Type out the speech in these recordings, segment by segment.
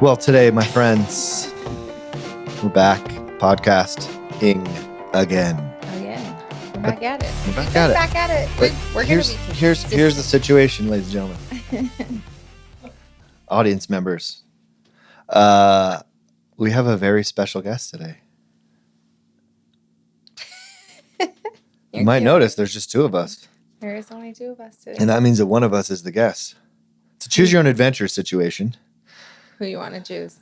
Well, today, my friends, we're back podcasting again. We're back at it. We're back at it. Back at it. But We're here's gonna be here's the situation, ladies and gentlemen, audience members. We have a very special guest today. You might notice there's just two of us. There is only two of us today. And that means that one of us is the guest. It's a choose your own adventure situation. Who you want to choose?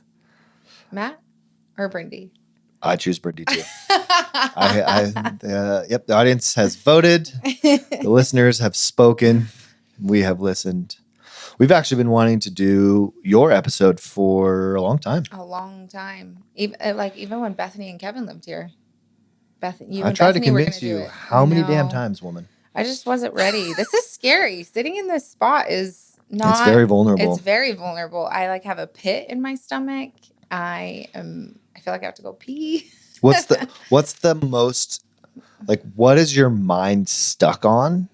Matt or Brindy? I choose Brindy too. Yep, the audience has voted. The listeners have spoken. We have listened. We've actually been wanting to do your episode for a long time. A long time. Even when Bethany and Kevin lived here. I tried to convince you how many damn times, woman. I just wasn't ready. This is scary. Sitting in this spot is not. It's very vulnerable. It's very vulnerable. I have a pit in my stomach. I feel like I have to go pee. What's the most, what is your mind stuck on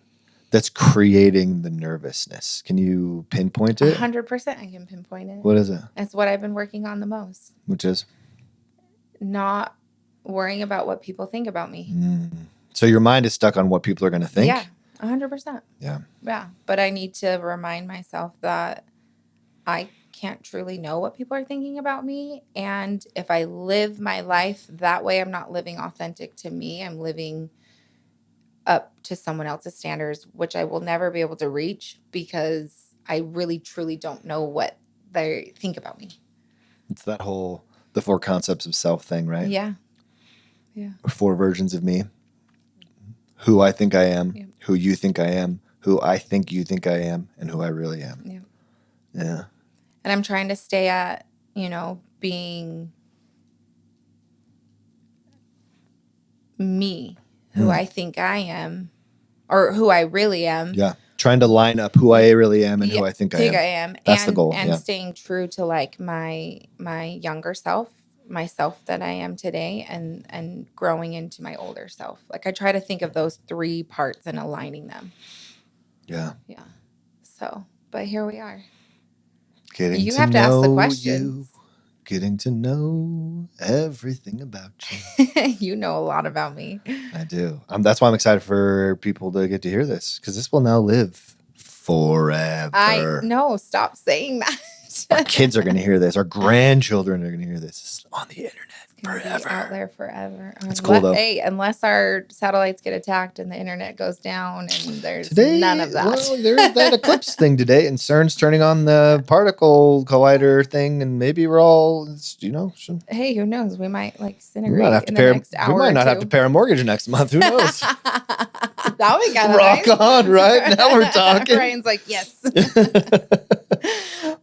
that's creating the nervousness? Can you pinpoint it? 100% I can pinpoint it. What is it? It's what I've been working on the most. Which is? Not worrying about what people think about me. So your mind is stuck on what people are going to think? Yeah, 100%. Yeah. Yeah, but I need to remind myself that I can't truly know what people are thinking about me. And if I live my life that way, I'm not living authentic to me. I'm living up to someone else's standards, which I will never be able to reach because I really, truly don't know what they think about me. It's that whole, the four concepts of self thing, right? Yeah. Yeah. Four versions of me. Who I think I am, yeah. Who you think I am, who I think you think I am, and who I really am. Yeah. Yeah. And I'm trying to stay at, being me, who I think I am, or who I really am. Yeah. Trying to line up who I really am and who I think I am. That's the goal. And staying true to my younger self, myself that I am today, and growing into my older self. I try to think of those three parts and aligning them. Yeah. Yeah. So, but here we are. You have to ask the questions. Getting to know everything about you. You know a lot about me. I do. That's why I'm excited for people to get to hear this, because this will now live forever. No, stop saying that. Our kids are going to hear this. Our grandchildren are going to hear this. It's on the internet forever. Out there forever. It's cool, though. Hey, unless our satellites get attacked and the internet goes down and there's none of that. Well, there's that eclipse thing today, and CERN's turning on the particle collider thing, and maybe we're all, Hey, who knows? We might disintegrate in the next hour. We might not have to pay our mortgage next month. Who knows? That would be kind of rock nice. On, right? Now we're talking. Ryan's like, yes.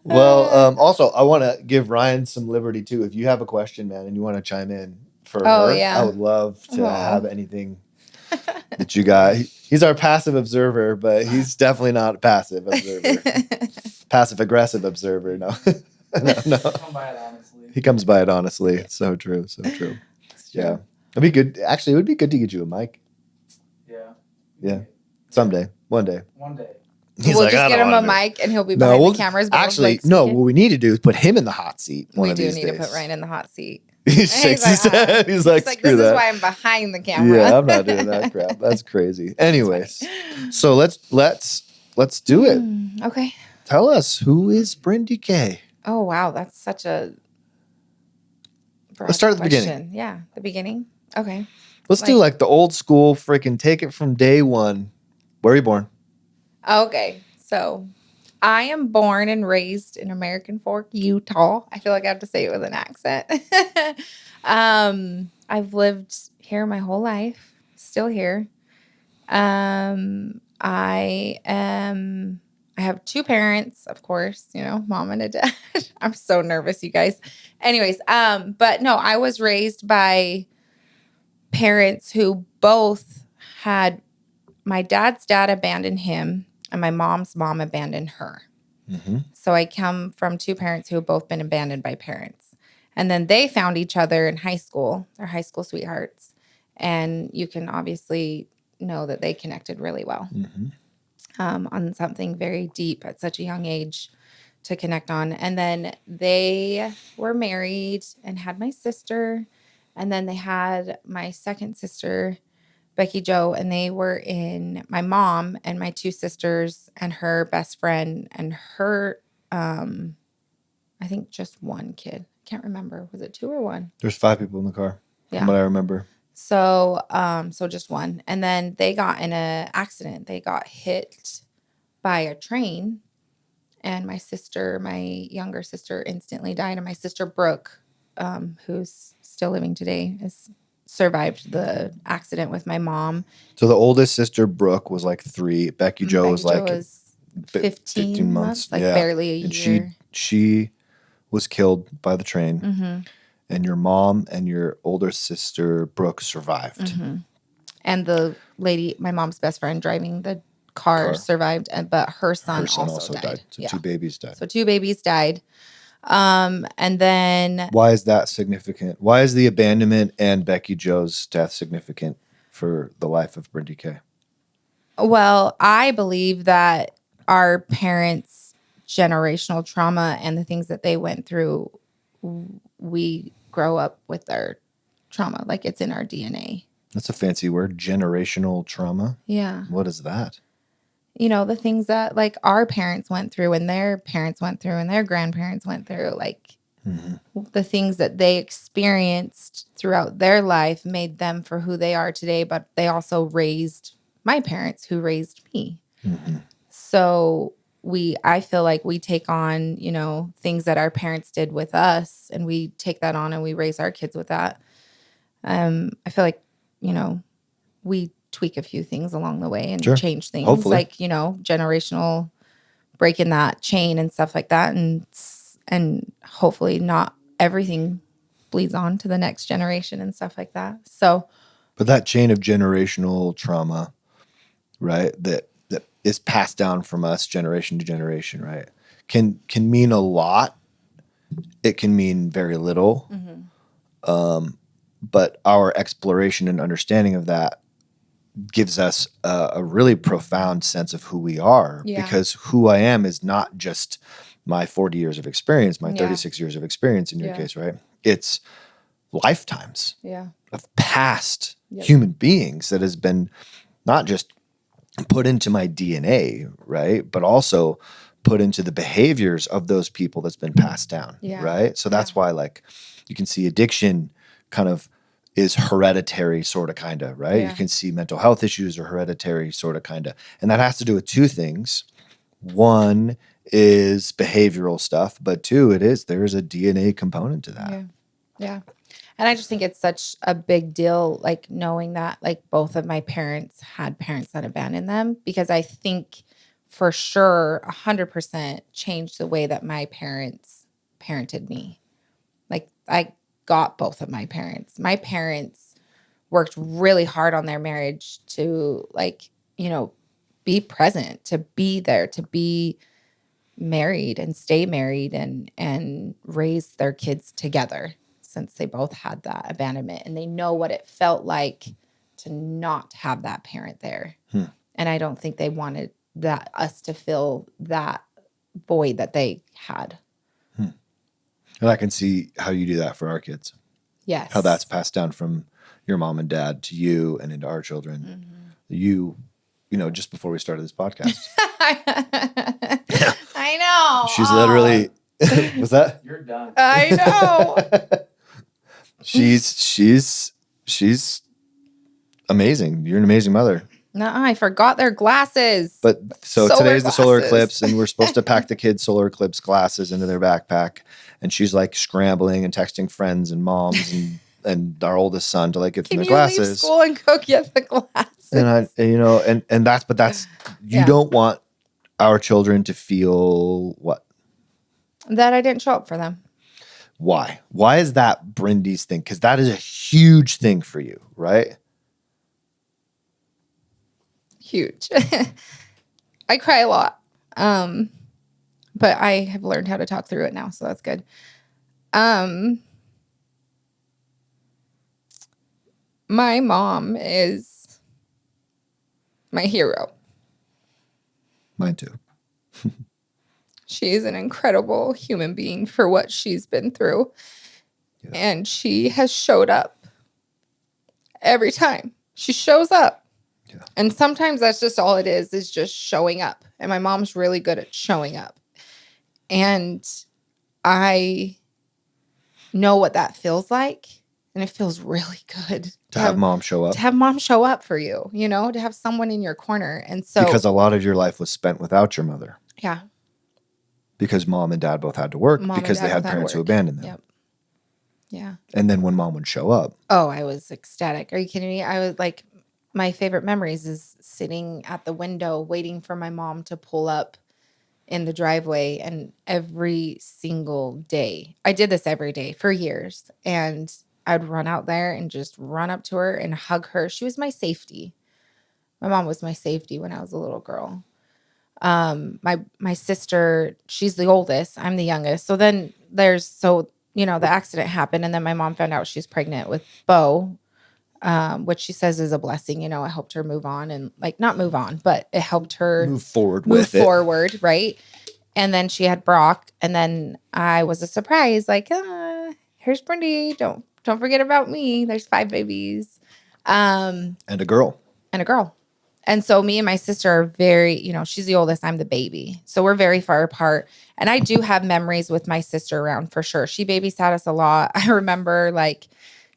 Well, also, I want to give Ryan some liberty, too. If you have a question, man, and you want to chime in for her, yeah. I would love to have anything that you got. He's our passive observer, but he's definitely not a passive observer. Passive-aggressive observer, no. No. He comes by it honestly. Yeah. So true, so true. Yeah. It'd be good. Actually, it would be good to get you a mic. Yeah. Someday. One day. We'll just get him a mic and he'll be behind the cameras. Actually, what we need to do is put him in the hot seat. We do need to put Ryan in the hot seat. He shakes his head. He's like, this is why I'm behind the camera. Yeah, I'm not doing that crap. That's crazy. Anyways, so let's do it. Okay. Tell us, who is Brindy K? Oh wow, that's such a broad Let's start at the question. beginning. Yeah, the beginning. Okay. Let's do the old school freaking take it from day one. Where are you born? Okay, so I am born and raised in American Fork, Utah. I feel like I have to say it with an accent. I've lived here my whole life, still here. I have two parents, of course, mom and a dad. I'm so nervous, you guys. Anyways, but no, I was raised by parents who both had, my dad's dad abandoned him and my mom's mom abandoned her. Mm-hmm. So I come from two parents who have both been abandoned by parents. And then they found each other in high school. They're high school sweethearts. And you can obviously know that they connected really well on something very deep at such a young age to connect on. And then they were married and had my sister. And then they had my second sister, Becky Joe, and they were in my mom and my two sisters and her best friend and her, I think just one kid. Can't remember. Was it 2 or 1? There's 5 people in the car, Yeah. from what I remember. So, so just one. And then they got in an accident. They got hit by a train. And my sister, my younger sister, instantly died. And my sister Brooke, who's still living today, has survived the accident with my mom. So the oldest sister, Brooke, was like 3. Becky Joe was like 15 months, like barely a and year. She was killed by the train. Mm-hmm. And your mom and your older sister, Brooke, survived. Mm-hmm. And the lady, my mom's best friend driving the car survived, but her son also died. So 2 babies died. So 2 babies died. And then... Why is that significant? Why is the abandonment and Becky Joe's death significant for the life of Brindy K? Well, I believe that our parents' generational trauma and the things that they went through, we grow up with our trauma. Like it's in our DNA. That's a fancy word, generational trauma. Yeah. What is that? You know, the things that like our parents went through and their parents went through and their grandparents went through, like the things that they experienced throughout their life made them for who they are today, but they also raised my parents who raised me. Mm-hmm. So I feel like we take on, you know, things that our parents did with us and we take that on and we raise our kids with that. I feel like, you know, we tweak a few things along the way and change things. Hopefully. Like, you know, generational breaking that chain and stuff like that. And hopefully not everything bleeds on to the next generation and stuff like that. So, but that chain of generational trauma, right, that is passed down from us generation to generation, right, can mean a lot. It can mean very little. Mm-hmm. But our exploration and understanding of that gives us a really profound sense of who we are, because who I am is not just my 40 years of experience, my 36 years of experience in your case, right? It's lifetimes of past human beings that has been not just put into my DNA, right? But also put into the behaviors of those people that's been passed down, right? So that's why, like, you can see addiction kind of is hereditary, sort of, kind of, right? You can see mental health issues are hereditary, sort of, kind of. And that has to do with 2 things. One is behavioral stuff, but 2, there's a DNA component to that. Yeah. And I just think it's such a big deal, like knowing that like both of my parents had parents that abandoned them, because I think for sure 100% changed the way that my parents parented me. Like I got both of my parents. My parents worked really hard on their marriage to, like, you know, be present, to be there, to be married and stay married and raise their kids together, since they both had that abandonment and they know what it felt like to not have that parent there. And I don't think they wanted us to fill that void that they had. And I can see how you do that for our kids. Yes. How that's passed down from your mom and dad to you and into our children. Mm-hmm. You know, just before we started this podcast. I know. She's literally, was that? You're done. I know. She's amazing. You're an amazing mother. No, I forgot their glasses. But so today's the solar eclipse, and we're supposed to pack the kids' solar eclipse glasses into their backpack. And she's like scrambling and texting friends and moms and our oldest son to like give them their glasses. Can you leave school and go get the glasses? And that's you don't want our children to feel what? That I didn't show up for them. Why? Why is that Brindy's thing? Because that is a huge thing for you, right? Huge. I cry a lot. But I have learned how to talk through it now, so that's good. My mom is my hero. Mine too. She's an incredible human being for what she's been through. Yeah. And she has showed up every time. She shows up. Yeah. And sometimes that's just all it is just showing up. And my mom's really good at showing up. And I know what that feels like. And it feels really good to have mom show up. To have mom show up for you, you know, to have someone in your corner. And so because a lot of your life was spent without your mother. Yeah. Because mom and dad both had to work because they had parents who abandoned them. Yep. Yeah. And then when mom would show up. Oh, I was ecstatic. Are you kidding me? I was like, my favorite memories is sitting at the window waiting for my mom to pull up in the driveway. And every single day, I did this every day for years. And I'd run out there and just run up to her and hug her. She was my safety. My mom was my safety when I was a little girl. My sister, she's the oldest. I'm the youngest. So then the accident happened. And then my mom found out she's pregnant with Bo, which she says is a blessing. You know, it helped her move on and not move on, but it helped her move forward, right? And then she had Brock. And then I was a surprise, here's Brindy. Don't forget about me. There's 5 babies. And a girl. And so me and my sister are very, she's the oldest, I'm the baby. So we're very far apart. And I do have memories with my sister around for sure. She babysat us a lot. I remember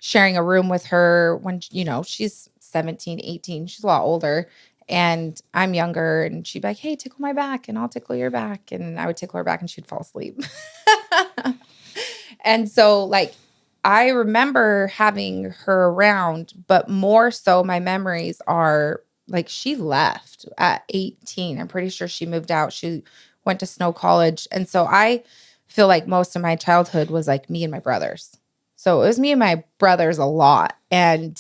sharing a room with her when, she's 17, 18. She's a lot older. And I'm younger. And she'd be like, hey, tickle my back and I'll tickle your back. And I would tickle her back and she'd fall asleep. And so I remember having her around, but more so my memories are she left at 18. I'm pretty sure she moved out. She went to Snow College. And so I feel like most of my childhood was me and my brothers. So it was me and my brothers a lot. And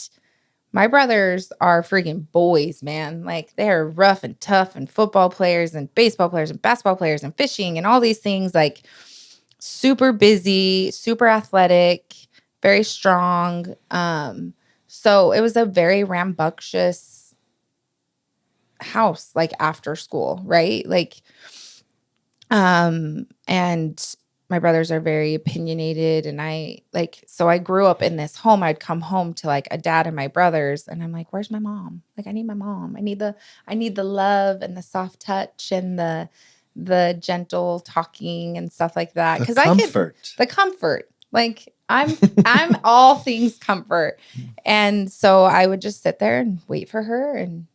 my brothers are freaking boys, man. They're rough and tough and football players and baseball players and basketball players and fishing and all these things, super busy, super athletic, very strong. So it was a very rambunctious house after school, right? And my brothers are very opinionated, and so I grew up in this home. I'd come home to a dad and my brothers, and I'm like, where's my mom? I need my mom. I need the love and the soft touch and the gentle talking and stuff like that, because the comfort. I'm all things comfort. And so I would just sit there and wait for her, and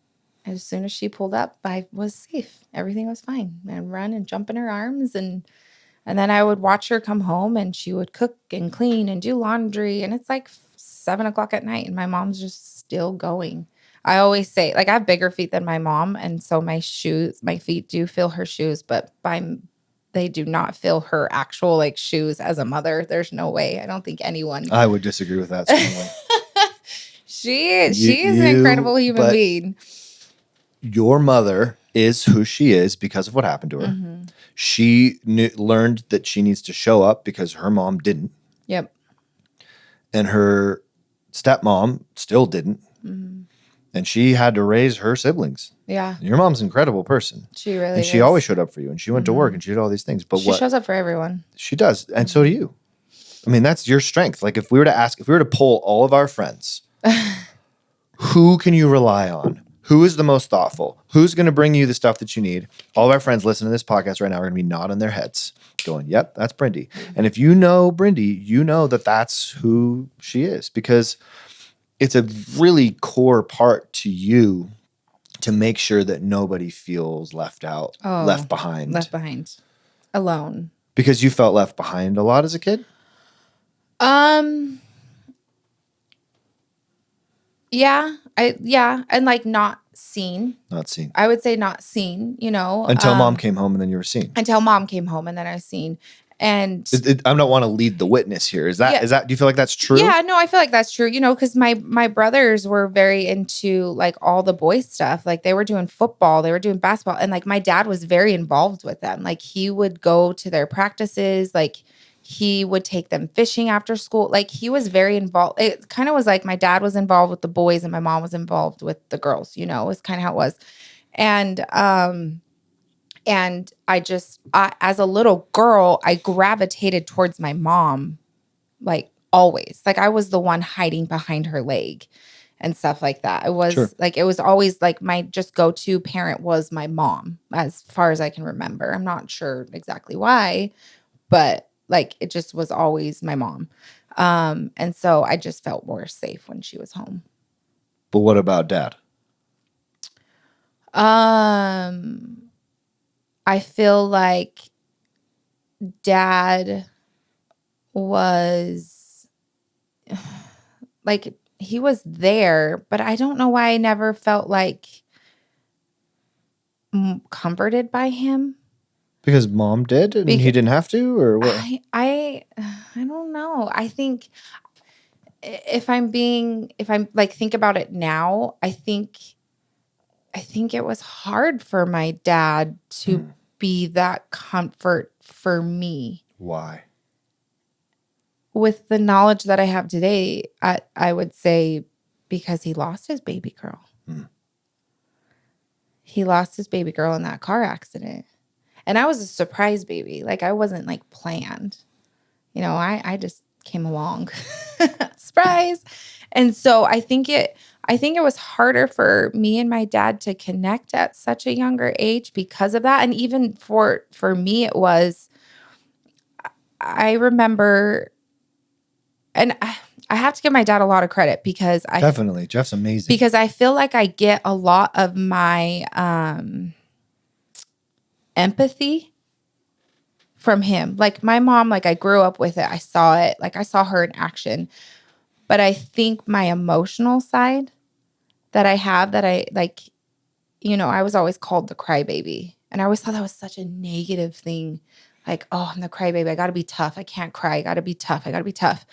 as soon as she pulled up, I was safe. Everything was fine. I'd run and jump in her arms, and then I would watch her come home, and she would cook and clean and do laundry. And it's 7:00 at night, and my mom's just still going. I always say, I have bigger feet than my mom, and so my feet do fill her shoes, but they do not fill her actual shoes as a mother. There's no way. I don't think anyone. I would disagree with that strongly. She is an incredible human being. Your mother is who she is because of what happened to her. Mm-hmm. She learned that she needs to show up because her mom didn't. Yep. And her stepmom still didn't. Mm-hmm. And she had to raise her siblings. Yeah. And your mom's an incredible person. She really is. And she always showed up for you. And she went to work and she did all these things. But she shows up for everyone. She does. And so do you. I mean, that's your strength. If we were to poll all of our friends, who can you rely on? Who is the most thoughtful? Who's going to bring you the stuff that you need? All of our friends listening to this podcast right now are going to be nodding their heads, going, yep, that's Brindy. And if you know Brindy, you know that that's who she is, because it's a really core part to you to make sure that nobody feels left out, left behind. Left behind. Alone. Because you felt left behind a lot as a kid? Yeah. And not seen. Not seen. I would say not seen, Until mom came home and then you were seen. Until mom came home and then I was seen. And I don't want to lead the witness here. Is that, do you feel like that's true? Yeah, no, I feel like that's true. Because my brothers were very into all the boys stuff. They were doing football, they were doing basketball. And my dad was very involved with them. He would go to their practices. He would take them fishing after school. He was very involved. It kind of was my dad was involved with the boys and my mom was involved with the girls, is kind of how it was. And And as a little girl, I gravitated towards my mom, like always. Like I was the one hiding behind her leg and stuff like that. It Sure. was like, it was always like my just go-to parent was my mom, as far as I can remember. I'm not sure exactly why, but like it just was always my mom. And so I just felt more safe when she was home. But what about dad? I feel like dad was like he was there, but I don't know why I never felt like comforted by him. Because mom did and he didn't have to, or what? I don't know. I think if I'm like think about it now, I think it was hard for my dad to be that comfort for me. Why? With the knowledge that I have today, I would say because he lost his baby girl. He lost his baby girl in that car accident. And I was a surprise baby. Like I wasn't like planned. You know, I just came along. Surprise. And so I think it was harder for me and my dad to connect at such a younger age because of that. And even for me, it was, I remember, and I have to give my dad a lot of credit because Definitely. Jeff's amazing. Because I feel like I get a lot of my empathy from him. Like my mom, like I grew up with it. I saw it. Like I saw her in action. But I think my emotional side that I have, that I like, you know, I was always called the crybaby. And I always thought that was such a negative thing. Like, oh, I'm the crybaby. I got to be tough. I can't cry. I got to be tough. I got to be tough.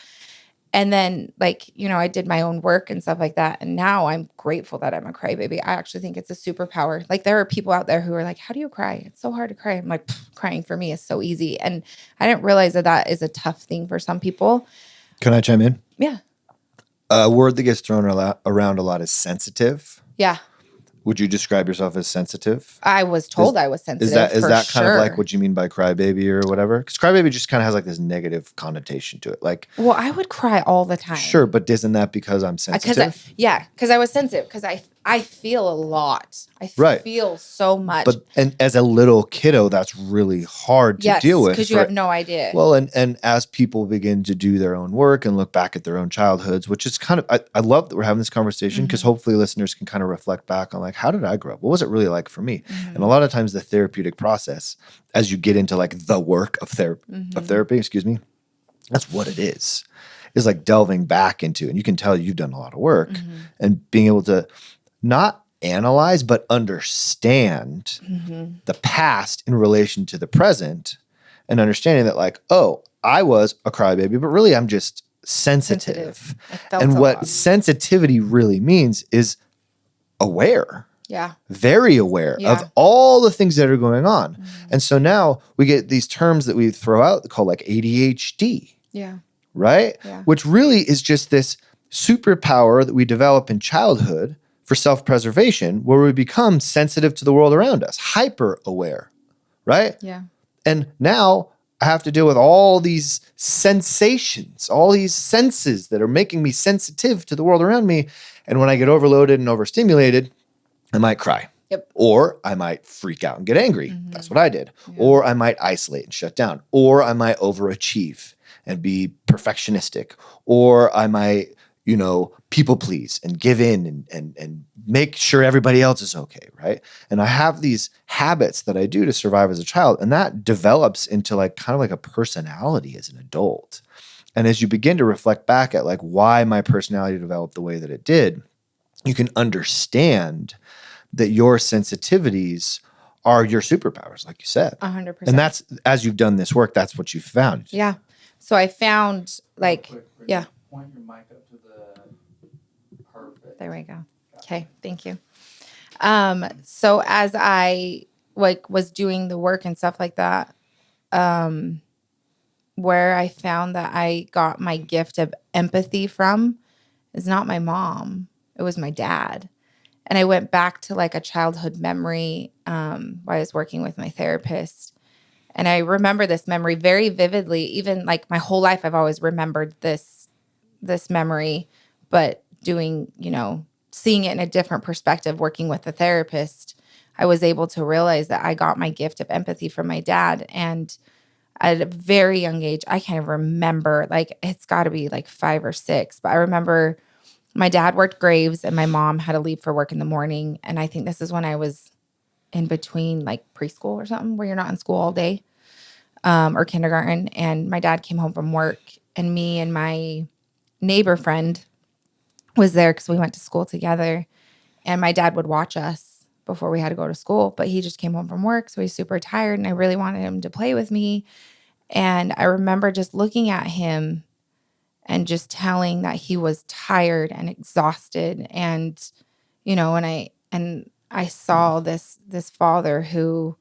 And then, like, you know, I did my own work and stuff like that. And now I'm grateful that I'm a crybaby. I actually think it's a superpower. Like, there are people out there who are like, how do you cry? It's so hard to cry. I'm like, crying for me is so easy. And I didn't realize that is a tough thing for some people. Can I chime in? Yeah. A word that gets thrown around a lot is sensitive. Yeah. Would you describe yourself as sensitive? I was told I was sensitive. Is that kind of like what you mean by crybaby or whatever? Because crybaby just kind of has like this negative connotation to it. Like, well, I would cry all the time. Sure, but isn't that because I'm sensitive? Because I was sensitive. Because I feel a lot. I feel so much. But and as a little kiddo, that's really hard to deal with. Because you have no idea. Well, and as people begin to do their own work and look back at their own childhoods, which is kind of, I love that we're having this conversation because hopefully listeners can kind of reflect back on like, how did I grow up? What was it really like for me? And a lot of times the therapeutic process, as you get into like the work of therapy, excuse me, that's what it is like delving back into, and you can tell you've done a lot of work and being able to not analyze, but understand the past in relation to the present and understanding that like, oh, I was a crybaby, but really I'm just sensitive. And what sensitivity really means is aware. Yeah. Very aware of all the things that are going on. And so now we get these terms that we throw out called like ADHD. Yeah. Right? Yeah. Which really is just this superpower that we develop in childhood for self-preservation, where we become sensitive to the world around us, hyper aware, right? Yeah. And now I have to deal with all these sensations, all these senses that are making me sensitive to the world around me. And when I get overloaded and overstimulated, I might cry. Yep. Or I might freak out and get angry. That's what I did. Yeah. Or I might isolate and shut down. Or I might overachieve and be perfectionistic. Or I might, you know, people please and give in and make sure everybody else is okay, right? And I have these habits that I do to survive as a child, and that develops into like kind of like a personality as an adult. And as you begin to reflect back at like why my personality developed the way that it did, you can understand that your sensitivities are your superpowers, like you said. 100%. And that's, as you've done this work, that's what you found. Yeah. So I found like, yeah. Point your mic up to the perfect. There we go. Okay. Thank you. So as I like was doing the work and stuff like that, where I found that I got my gift of empathy from is not my mom. It was my dad. And I went back to like a childhood memory while I was working with my therapist. And I remember this memory very vividly. Even like my whole life, I've always remembered this memory, but doing, seeing it in a different perspective, working with a therapist, I was able to realize that I got my gift of empathy from my dad. And at a very young age, I can't even remember, like it's got to be like 5 or 6, but I remember my dad worked graves and my mom had to leave for work in the morning. And I think this is when I was in between like preschool or something where you're not in school all day, or kindergarten. And my dad came home from work and me and my neighbor friend was there because we went to school together. And my dad would watch us before we had to go to school, but he just came home from work. So he's super tired and I really wanted him to play with me. And I remember just looking at him and just telling that he was tired and exhausted. And, and I saw this father who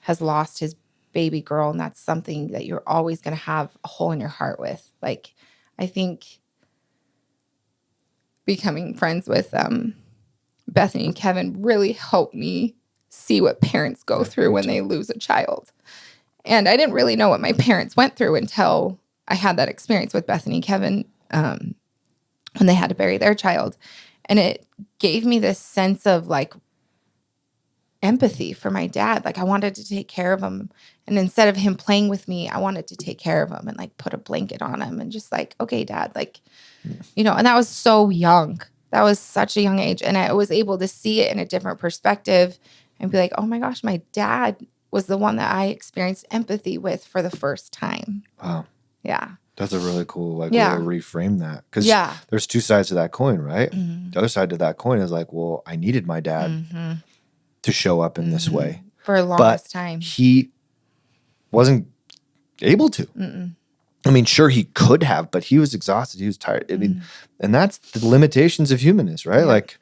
has lost his baby girl. And that's something that you're always going to have a hole in your heart with. Like, I think becoming friends with Bethany and Kevin really helped me see what parents go through when they lose a child. And I didn't really know what my parents went through until I had that experience with Bethany and Kevin when they had to bury their child. And it gave me this sense of like empathy for my dad. Like I wanted to take care of him. And instead of him playing with me, I wanted to take care of him and like put a blanket on him and just like, okay, Dad, like, and that was so young. That was such a young age. And I was able to see it in a different perspective and be like, oh my gosh, my dad was the one that I experienced empathy with for the first time. Wow. Yeah. That's a really cool way to reframe that. Because there's two sides to that coin, right? Mm-hmm. The other side to that coin is like, well, I needed my dad to show up in this way. For a longest time. He wasn't able to. Mm-mm. I mean, sure, he could have, but he was exhausted. He was tired. I mean, and that's the limitations of humanness, right? Yeah. Like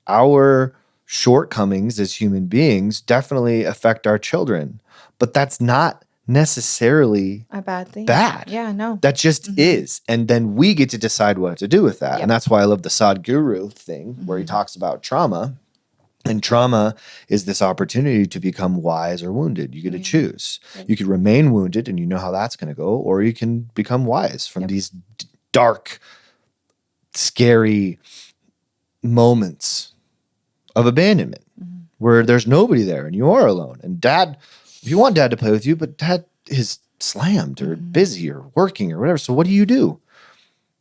our shortcomings as human beings definitely affect our children, but that's not necessarily a bad thing. Bad. Yeah, no. That just is. And then we get to decide what to do with that. Yep. And that's why I love the Sadhguru thing where he talks about trauma. And trauma is this opportunity to become wise or wounded. You get to choose. You could remain wounded and you know how that's going to go, or you can become wise from these dark, scary moments of abandonment where there's nobody there and you are alone. And dad, if you want dad to play with you, but dad is slammed or busy or working or whatever. So what do?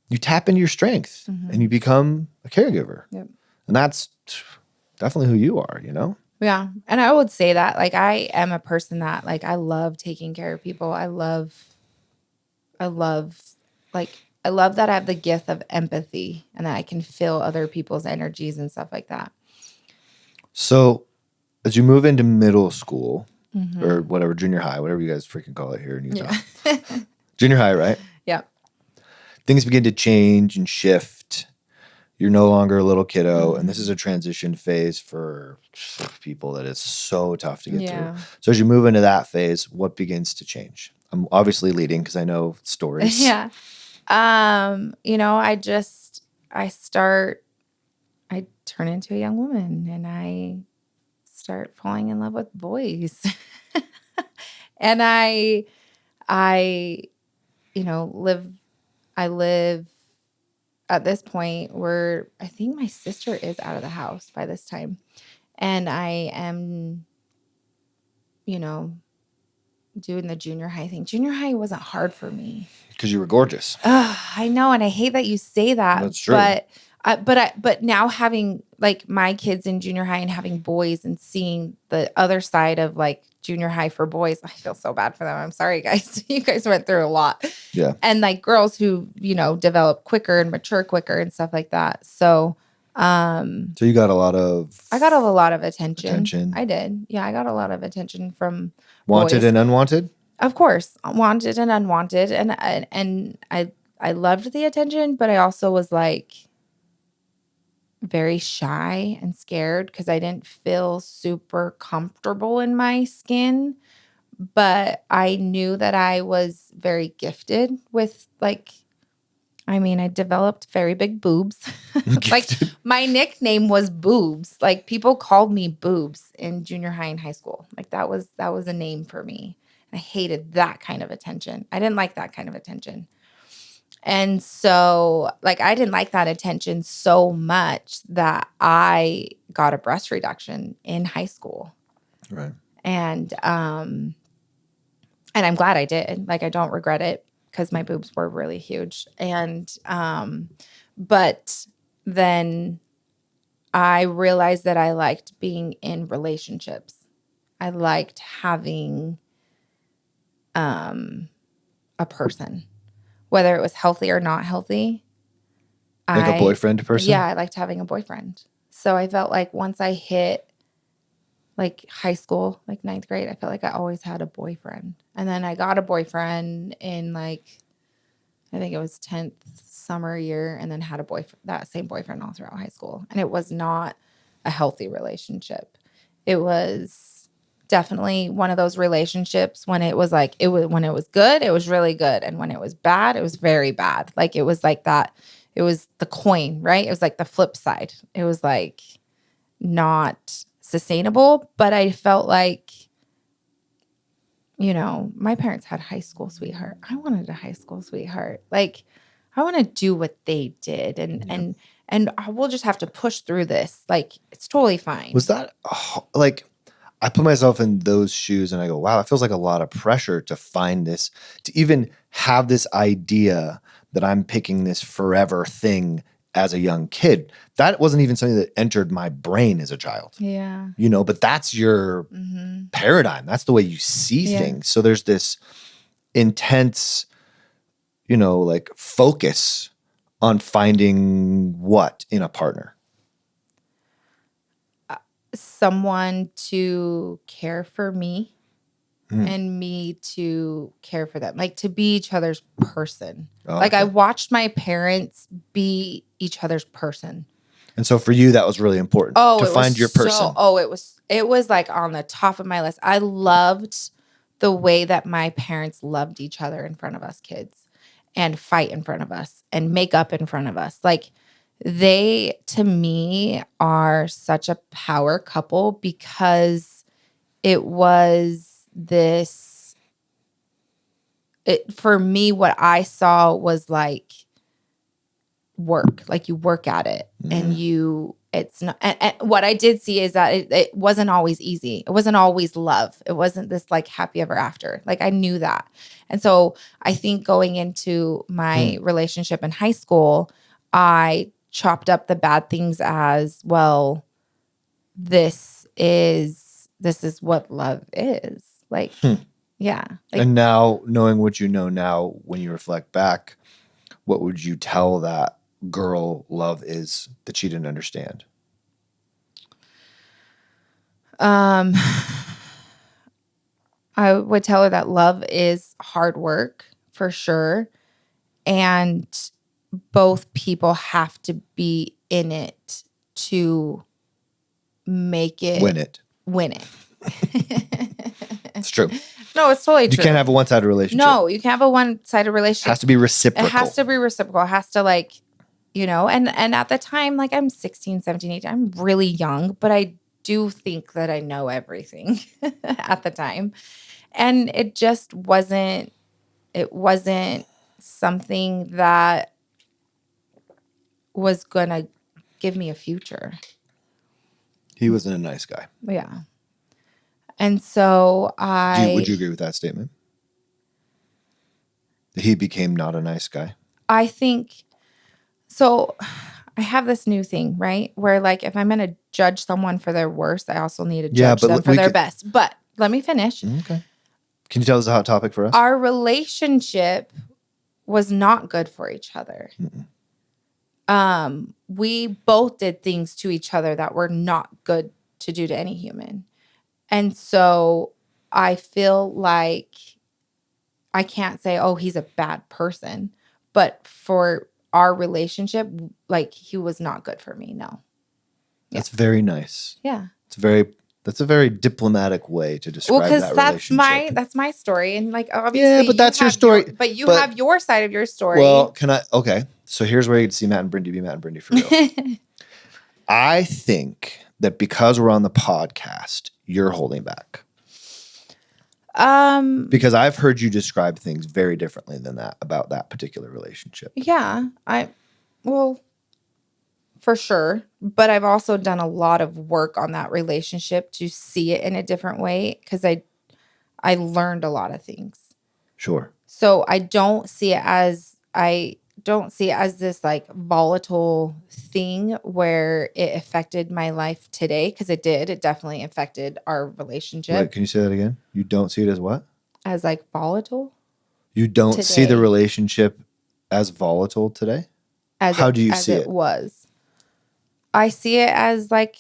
You tap into your strength and you become a caregiver. Yep. And that's definitely who you are, Yeah. And I would say that like I am a person that like I love taking care of people. I love that I have the gift of empathy and that I can feel other people's energies and stuff like that. So as you move into middle school or whatever, junior high, whatever you guys freaking call it here in Utah. Yeah. Junior high, right? Yeah. Things begin to change and shift. You're no longer a little kiddo. And this is a transition phase for people that is so tough to get through. So as you move into that phase, what begins to change? I'm obviously leading because I know stories. Yeah. I turn into a young woman and I start falling in love with boys. And I live at this point where I think my sister is out of the house by this time. And I am, doing the junior high thing. Junior high wasn't hard for me. Because you were gorgeous. I know. And I hate that you say that. That's true. But now having like my kids in junior high and having boys and seeing the other side of like junior high for boys, I feel so bad for them. I'm sorry, guys. You guys went through a lot. Yeah. And like girls who, develop quicker and mature quicker and stuff like that. So, so you got a lot of... I got a lot of attention. I did. Yeah. I got a lot of attention from wanted boys. And unwanted? Of course. Wanted and unwanted. And I loved the attention, but I also was like, very shy and scared because I didn't feel super comfortable in my skin. But I knew that I was very gifted with like I mean, I developed very big boobs. Like my nickname was Boobs. Like people called me Boobs in junior high and high school. Like that was a name for me. I hated that kind of attention. I didn't like that kind of attention. And so like I didn't like that attention so much that I got a breast reduction in high school. Right. And I'm glad I did. Like I don't regret it because my boobs were really huge. And but then I realized that I liked being in relationships. I liked having a person, whether it was healthy or not healthy. Like a boyfriend person? Yeah, I liked having a boyfriend. So I felt like once I hit like high school, like 9th grade, I felt like I always had a boyfriend. And then I got a boyfriend in like, I think it was 10th summer year, and then had that same boyfriend all throughout high school. And it was not a healthy relationship. It was definitely one of those relationships when it was like, when it was good, it was really good. And when it was bad, it was very bad. Like it was like that. It was the coin, right? It was like the flip side. It was like not sustainable, but I felt like, you know, my parents had high school sweetheart. I wanted a high school sweetheart. Like I want to do what they did, and we'll just have to push through this. Like it's totally fine. Was that like, I put myself in those shoes and I go, wow, it feels like a lot of pressure to find this, to even have this idea that I'm picking this forever thing as a young kid. That wasn't even something that entered my brain as a child. Yeah. You know, but that's your paradigm. That's the way you see things. So there's this intense, you know, like focus on finding what in a partner? Someone to care for me and me to care for them, like to be each other's person. Like I watched my parents be each other's person. And so for you, that was really important to find your person. It was like on the top of my list. I loved the way that my parents loved each other in front of us kids, and fight in front of us and make up in front of us. Like they, to me, are such a power couple because it was for me, what I saw was like work, like you work at it and it's not, and what I did see is that it wasn't always easy. It wasn't always love. It wasn't this like happy ever after. Like I knew that. And so I think going into my relationship in high school, I chopped up the bad things as, well, this is what love is. Like, yeah. Like, and now, knowing what you know now, when you reflect back, what would you tell that girl love is that she didn't understand? I would tell her that love is hard work for sure. And both people have to be in it to make it. Win it. It's true. No, it's totally true. You can't have a one-sided relationship. No, you can't have a one-sided relationship. It has to be reciprocal. It has to be reciprocal. It has to like, you know, and at the time, like I'm 16, 17, 18, I'm really young, but I do think that I know everything at the time. And it just wasn't something that was going to give me a future. He wasn't a nice guy. Yeah. And so would you agree with that statement? That he became not a nice guy? I think, so I have this new thing, right? Where like, if I'm going to judge someone for their worst, I also need to judge them for their best. But let me finish. Okay. Can you tell us a hot topic for us? Our relationship was not good for each other. We both did things to each other that were not good to do to any human. And so I feel like I can't say, oh, he's a bad person. But for our relationship, like he was not good for me. No. That's very nice. Yeah. That's a very diplomatic way to describe that relationship. That's my story. And like, obviously. Yeah, but that's your story. But you have your side of your story. Well, okay. So here's where you get to see Matt and Brindy be Matt and Brindy for real. I think that because we're on the podcast, you're holding back. Because I've heard you describe things very differently than that about that particular relationship. Yeah, well, for sure. But I've also done a lot of work on that relationship to see it in a different way because I learned a lot of things. Sure. So I don't see it as this like volatile thing where it affected my life today, because it did. It definitely affected our relationship. Wait, can you say that again? You don't see it as what? As like volatile. You don't see the Today. relationship as volatile today? How do you see it? Was. I see it as like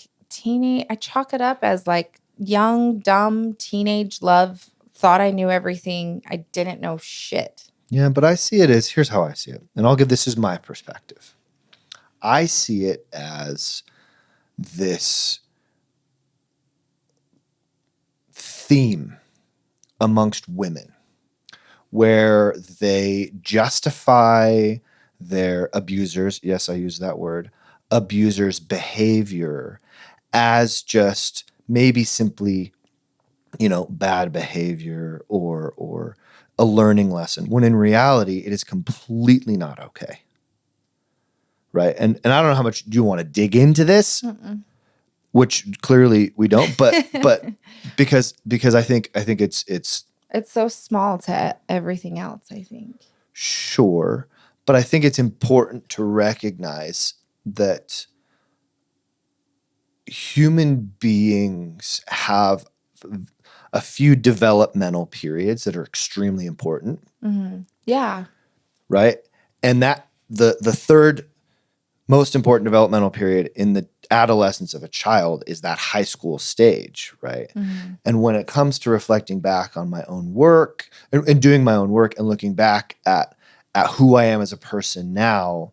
I chalk it up as like young, dumb, teenage love. Thought I knew everything. I didn't know shit. Yeah, but I see it as, here's how I see it. And I'll give this as my perspective. I see it as this theme amongst women where they justify their abusers, yes, I use that word, abusers' behavior as just maybe simply, bad behavior or a learning lesson, when in reality, it is completely not okay. Right? And I don't know how much you want to dig into this, which clearly we don't, but because I think it's so small to everything else, I think. Sure, but I think it's important to recognize that human beings have a few developmental periods that are extremely important. Mm-hmm. Yeah. Right? And that the third most important developmental period in the adolescence of a child is that high school stage, right? Mm-hmm. And when it comes to reflecting back on my own work and doing my own work and looking back at who I am as a person now,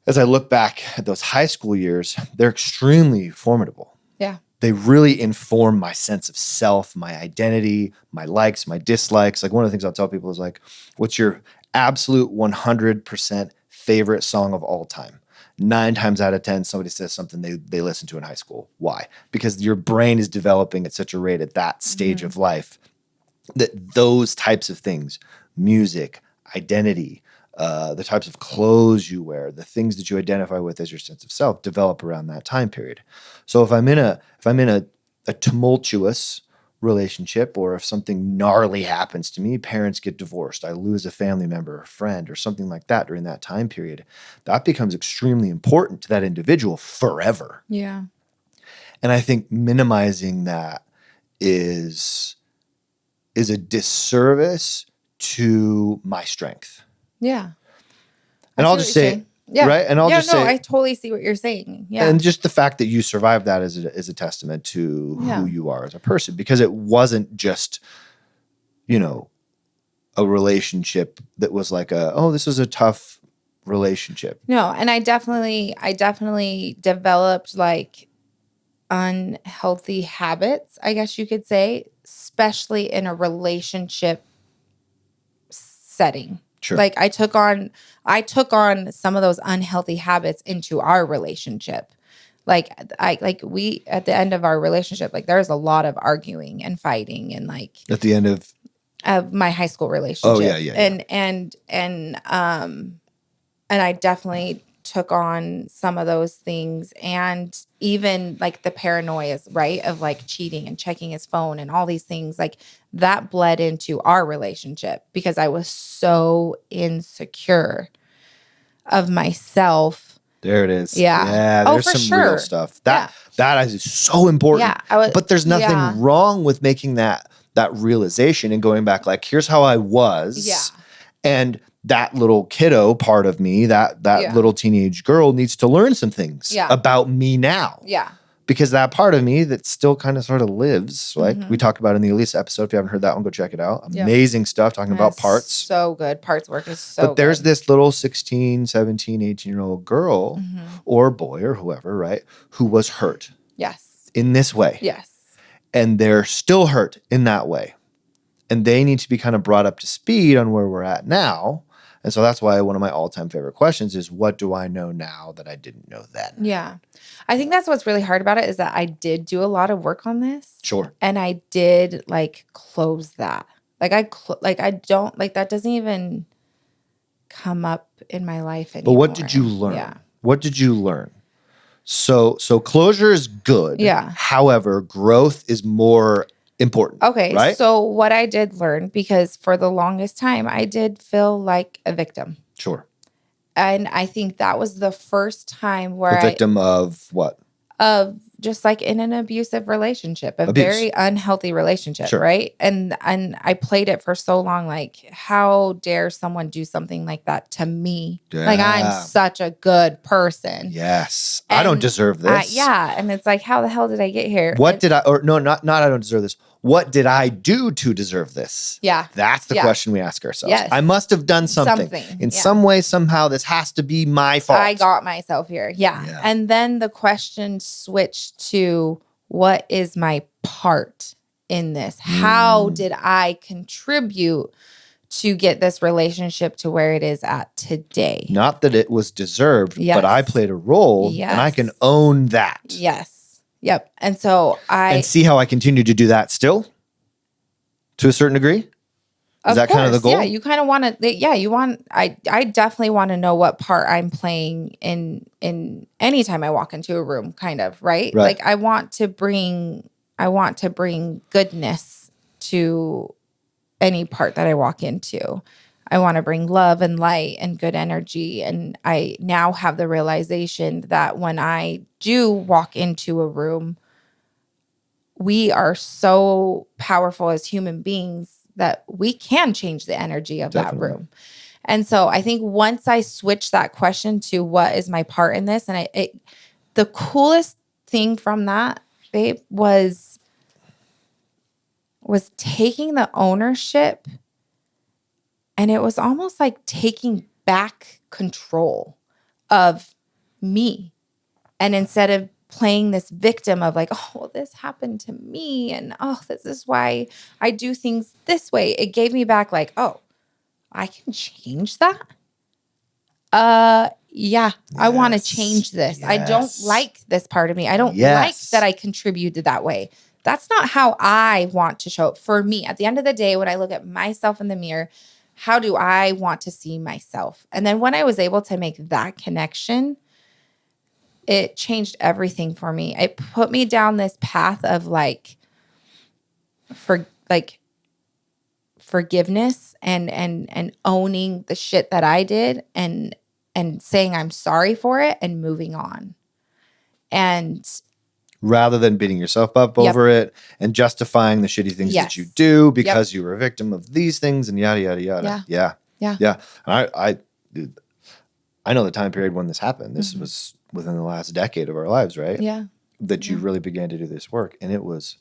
as I look back at those high school years, they're extremely formidable. Yeah. They really inform my sense of self, my identity, my likes, my dislikes. Like one of the things I'll tell people is like, what's your absolute 100% favorite song of all time? 9 times out of 10, somebody says something they listened to in high school. Why? Because your brain is developing at such a rate at that stage of life that those types of things, music, identity, the types of clothes you wear, the things that you identify with as your sense of self develop around that time period. So if I'm in a tumultuous relationship, or if something gnarly happens to me, parents get divorced, I lose a family member or friend or something like that during that time period, that becomes extremely important to that individual forever. Yeah. And I think minimizing that is a disservice to my strength. Yeah. And I'll just say, yeah. Right? And I'll just say, I totally see what you're saying. Yeah. And just the fact that you survived that is a testament to who you are as a person, because it wasn't just, a relationship that was like this is a tough relationship. No. And I definitely developed like unhealthy habits, I guess you could say, especially in a relationship setting. Sure. Like I took on some of those unhealthy habits into our relationship. Like we at the end of our relationship, like there's a lot of arguing and fighting, and like At the end of my high school relationship. Oh yeah. And I definitely took on some of those things, and even like the paranoias, right, of like cheating and checking his phone and all these things, like that bled into our relationship because I was so insecure of myself. There it is. Yeah. Yeah, there's for some real stuff. That is so important. Yeah. But there's nothing wrong with making that realization and going back like, here's how I was. Yeah. And that little kiddo part of me, that little teenage girl needs to learn some things about me now. Yeah. Because that part of me that still kind of sort of lives, like we talked about in the Elisa episode. If you haven't heard that one, go check it out. Amazing stuff talking about parts. So good. Parts work is so good. But there's this little 16, 17, 18-year-old girl or boy or whoever, right, who was hurt. Yes. In this way. Yes. And they're still hurt in that way. And they need to be kind of brought up to speed on where we're at now And so that's why one of my all-time favorite questions is, what do I know now that I didn't know then? Yeah. I think that's what's really hard about it is that I did do a lot of work on this. Sure. And I did like close that. Like I don't like that doesn't even come up in my life anymore. But what did you learn? Yeah. What did you learn? So closure is good. Yeah. However, growth is more important. Okay. Right? So what I did learn, because for the longest time I did feel like a victim. Sure. And I think that was the first time where A victim of what? Of just like in an abusive relationship, a Abuse. very unhealthy relationship, Sure. right? And I played it for so long, like, how dare someone do something like that to me? Like, I'm Yeah. such a good person. Yes. I don't And deserve this. yeah. And it's like, how the hell did I get here? What did I, or no, not I don't deserve this. What did I do to deserve this? Yeah. That's the Yeah. question we ask ourselves. Yes. I must have done something. In Yeah. some way, somehow, this has to be my fault. I got myself here. Yeah. Yeah. And then the question switched to, what is my part in this? How did I contribute to get this relationship to where it is at today? Not that it was deserved, Yes. but I played a role, Yes. and I can own that. Yes. Yep. And so And see how I continue to do that still, to a certain degree. Is that kind of the goal? Yeah, you kind of want to. Yeah, you want. I definitely want to know what part I'm playing in any time I walk into a room. Kind of right. Right. Like I want to bring goodness to any part that I walk into. I want to bring love and light and good energy. And I now have the realization that when I do walk into a room, we are so powerful as human beings that we can change the energy of Definitely. that room. And so I think once I switch that question to what is my part in this, and the coolest thing from that, babe, was taking the ownership. And it was almost like taking back control of me. And instead of playing this victim of like, oh, well, this happened to me. And oh, this is why I do things this way. It gave me back like, oh, I can change that. Yeah, I want to Yes. change this. Yes. I don't like this part of me. I don't Yes. like that I contributed that way. That's not how I want to show up for me. At the end of the day, when I look at myself in the mirror, how do I want to see myself? And then when I was able to make that connection, it changed everything for me. It put me down this path of forgiveness and owning the shit that I did and saying I'm sorry for it and moving on. And rather than beating yourself up over it and justifying the shitty things that you do because you were a victim of these things and yada, yada, yada. Yeah. And I know the time period when this happened. This was within the last decade of our lives, right? Yeah. That you really began to do this work. And it was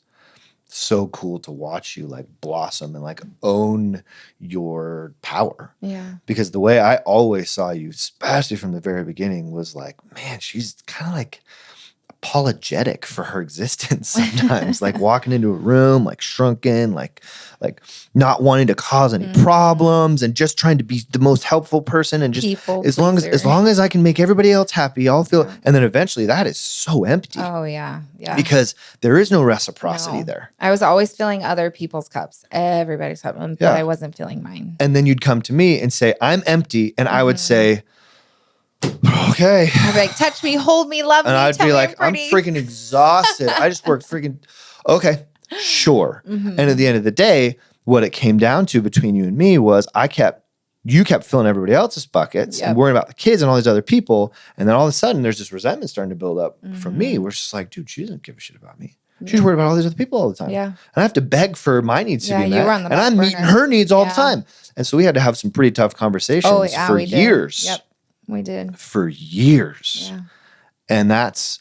so cool to watch you like blossom and like own your power. Yeah. Because the way I always saw you, especially from the very beginning, was like, man, she's kind of like apologetic for her existence sometimes. Like walking into a room, like shrunken, like not wanting to cause any problems and just trying to be the most helpful person and just People as long as I can make everybody else happy, I'll feel and then eventually that is so empty. Oh yeah. Yeah. Because there is no reciprocity there. I was always filling other people's cups, everybody's cup, but I wasn't filling mine. And then you'd come to me and say, I'm empty. And I would say, okay. I'd be like, touch me, hold me, love me. And I'd tell be me like, I'm freaking exhausted. I just worked freaking, okay, sure. And at the end of the day, what it came down to between you and me was you kept filling everybody else's buckets and worrying about the kids and all these other people. And then all of a sudden there's this resentment starting to build up from me. We're just like, dude, she doesn't give a shit about me. She's worried about all these other people all the time. Yeah. And I have to beg for my needs to be met. You were on the and I'm back meeting burner. her needs all the time. And so we had to have some pretty tough conversations for we did. years. Yep, we did. For years. Yeah. And that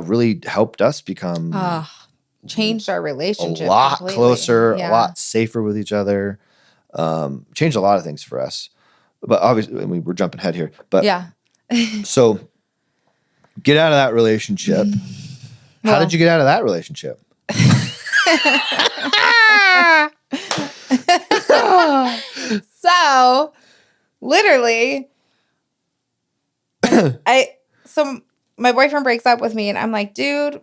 really helped us become changed our relationship a lot completely. closer, a lot safer with each other. Changed a lot of things for us. But obviously, I mean, we're jumping ahead here. But so get out of that relationship. How did you get out of that relationship? So, literally literally. So my boyfriend breaks up with me and I'm like, dude,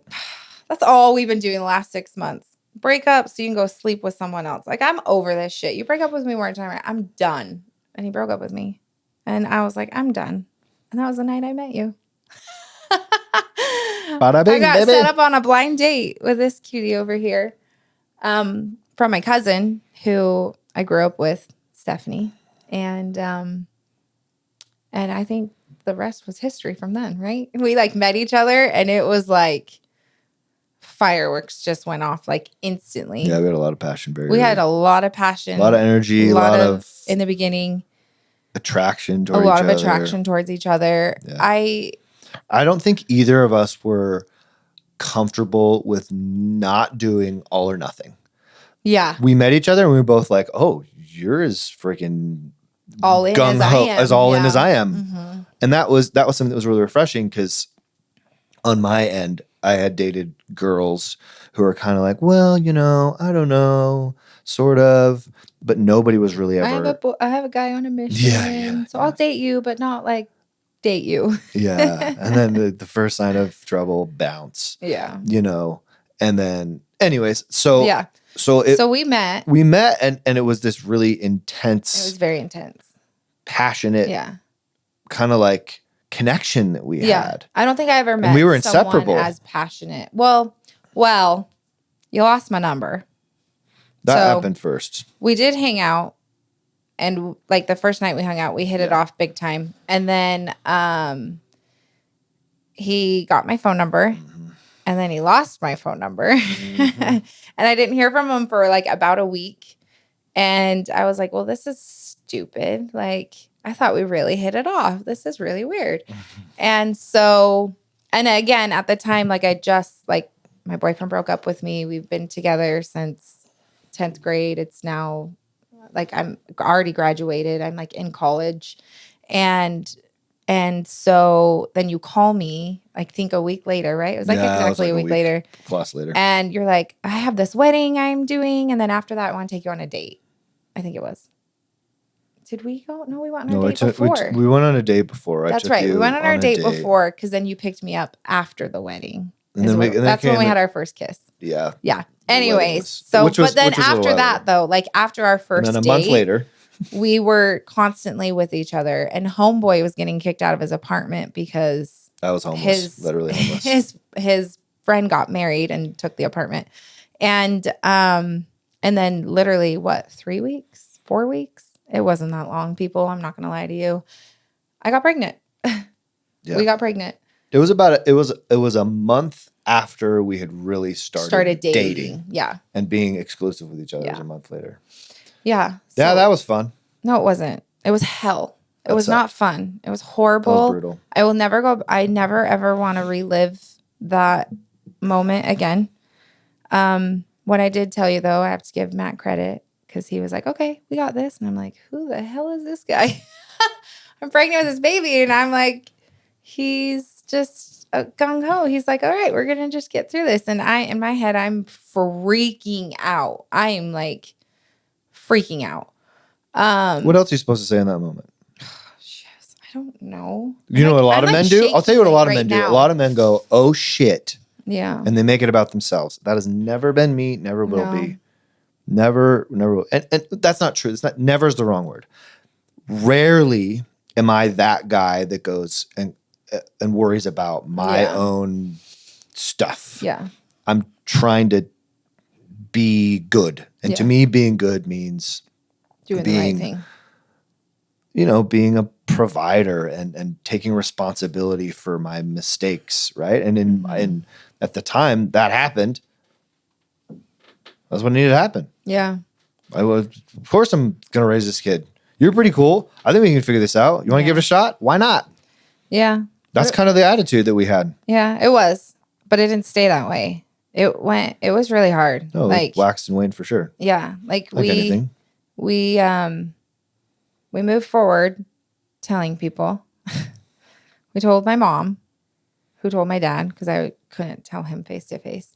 that's all we've been doing the last 6 months. Break up so you can go sleep with someone else. Like, I'm over this shit. You break up with me one time, I'm done. And he broke up with me. And I was like, I'm done. And that was the night I met you. Bada bing, I got baby. set up on a blind date with this cutie over here from my cousin who I grew up with, Stephanie. And I think the rest was history from then, right? We like met each other and it was like fireworks just went off like instantly. Yeah, we had a lot of passion. We had a lot of passion. A lot of energy. A lot of in the beginning. Attraction A lot of attraction towards each other. Yeah. I don't think either of us were comfortable with not doing all or nothing. Yeah. We met each other and we were both like, oh, you're as freaking all in as I am. As all in as I am. Mm-hmm. And that was something that was really refreshing because on my end, I had dated girls who were kind of like, well, I don't know, sort of, but nobody was really ever. I have a guy on a mission, so I'll date you, but not like date you. Yeah. And then the first sign of trouble, bounce. Yeah. And then anyways, so yeah. So we met. And it was this really intense. It was very intense. Passionate. Yeah. Kind of like connection that we had. I don't think I ever met and we were someone inseparable. as passionate. Well, you lost my number. That happened first. We did hang out, and like the first night we hung out, we hit it off big time. And then he got my phone number, and then he lost my phone number. And I didn't hear from him for like about a week. And I was like, well, this is stupid. Like, I thought we really hit it off. This is really weird. And so, and again, at the time, like my boyfriend broke up with me. We've been together since 10th grade. It's now like I'm already graduated. I'm like in college. And so then you call me, I think a week later, right? It was like exactly a week later. Plus later. And you're like, I have this wedding I'm doing. And then after that, I want to take you on a date. I think it was. Did we go? No, we went on a date before. We went on a date before. That's right. We went on our date before because then you picked me up after the wedding. That's when we had our first kiss. Yeah. Yeah. Anyways, but then after that, though, like after our first date, a month later, we were constantly with each other. And homeboy was getting kicked out of his apartment because I was homeless, literally homeless. His friend got married and took the apartment. And then literally 3 weeks, 4 weeks? It wasn't that long, people. I'm not going to lie to you. I got pregnant. Yeah. We got pregnant. It was a month after we had really started dating. Yeah. And being exclusive with each other. Yeah. It was a month later. Yeah. Yeah, that was fun. No, it wasn't. It was hell. It was not fun. It was horrible. That was brutal. I never ever want to relive that moment again. What I did tell you though, I have to give Matt credit because he was like, okay, we got this. And I'm like, who the hell is this guy? I'm pregnant with this baby. And I'm like, he's just gung-ho. He's like, all right, we're going to just get through this. And in my head, I'm freaking out. I am like freaking out. What else are you supposed to say in that moment? I don't know. You know what a lot of men do? I'll tell you what a lot of men do. A lot of men go, oh shit. Yeah. And they make it about themselves. That has never been me, never will be. Never will. And that's not true. Never is the wrong word. Rarely am I that guy that goes and worries about my own stuff. Yeah. I'm trying to be good. And to me, being good means doing the right thing. Being a provider and taking responsibility for my mistakes, right? And at the time that happened, that's what needed to happen. Yeah. Of course I'm going to raise this kid. You're pretty cool. I think we can figure this out. You want to give it a shot? Why not? Yeah. That's kind of the attitude that we had. Yeah, it was. But it didn't stay that way. It was really hard. No, like waxed and waned for sure. Yeah. Like anything. We moved forward telling people. We told my mom, who told my dad, because I couldn't tell him face to face.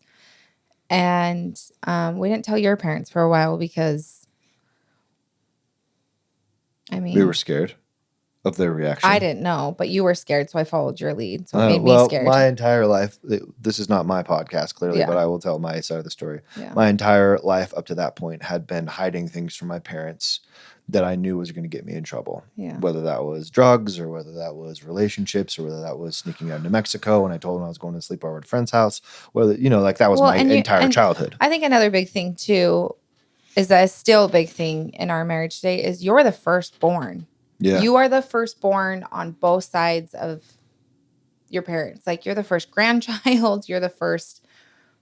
And we didn't tell your parents for a while because, we were scared. of their reaction. I didn't know, but you were scared, so I followed your lead. So it made me scared. My entire life, this is not my podcast, clearly, Yeah. but I will tell my side of the story. Yeah. My entire life up to that point had been hiding things from my parents that I knew was going to get me in trouble. Yeah. Whether that was drugs or whether that was relationships or whether that was sneaking out of New Mexico when I told them I was going to sleep over at a friend's house. Whether, like that was my entire childhood. I think another big thing too is that it's still a big thing in our marriage today is you're the firstborn. Yeah. You are the firstborn on both sides of your parents. Like you're the first grandchild, you're the first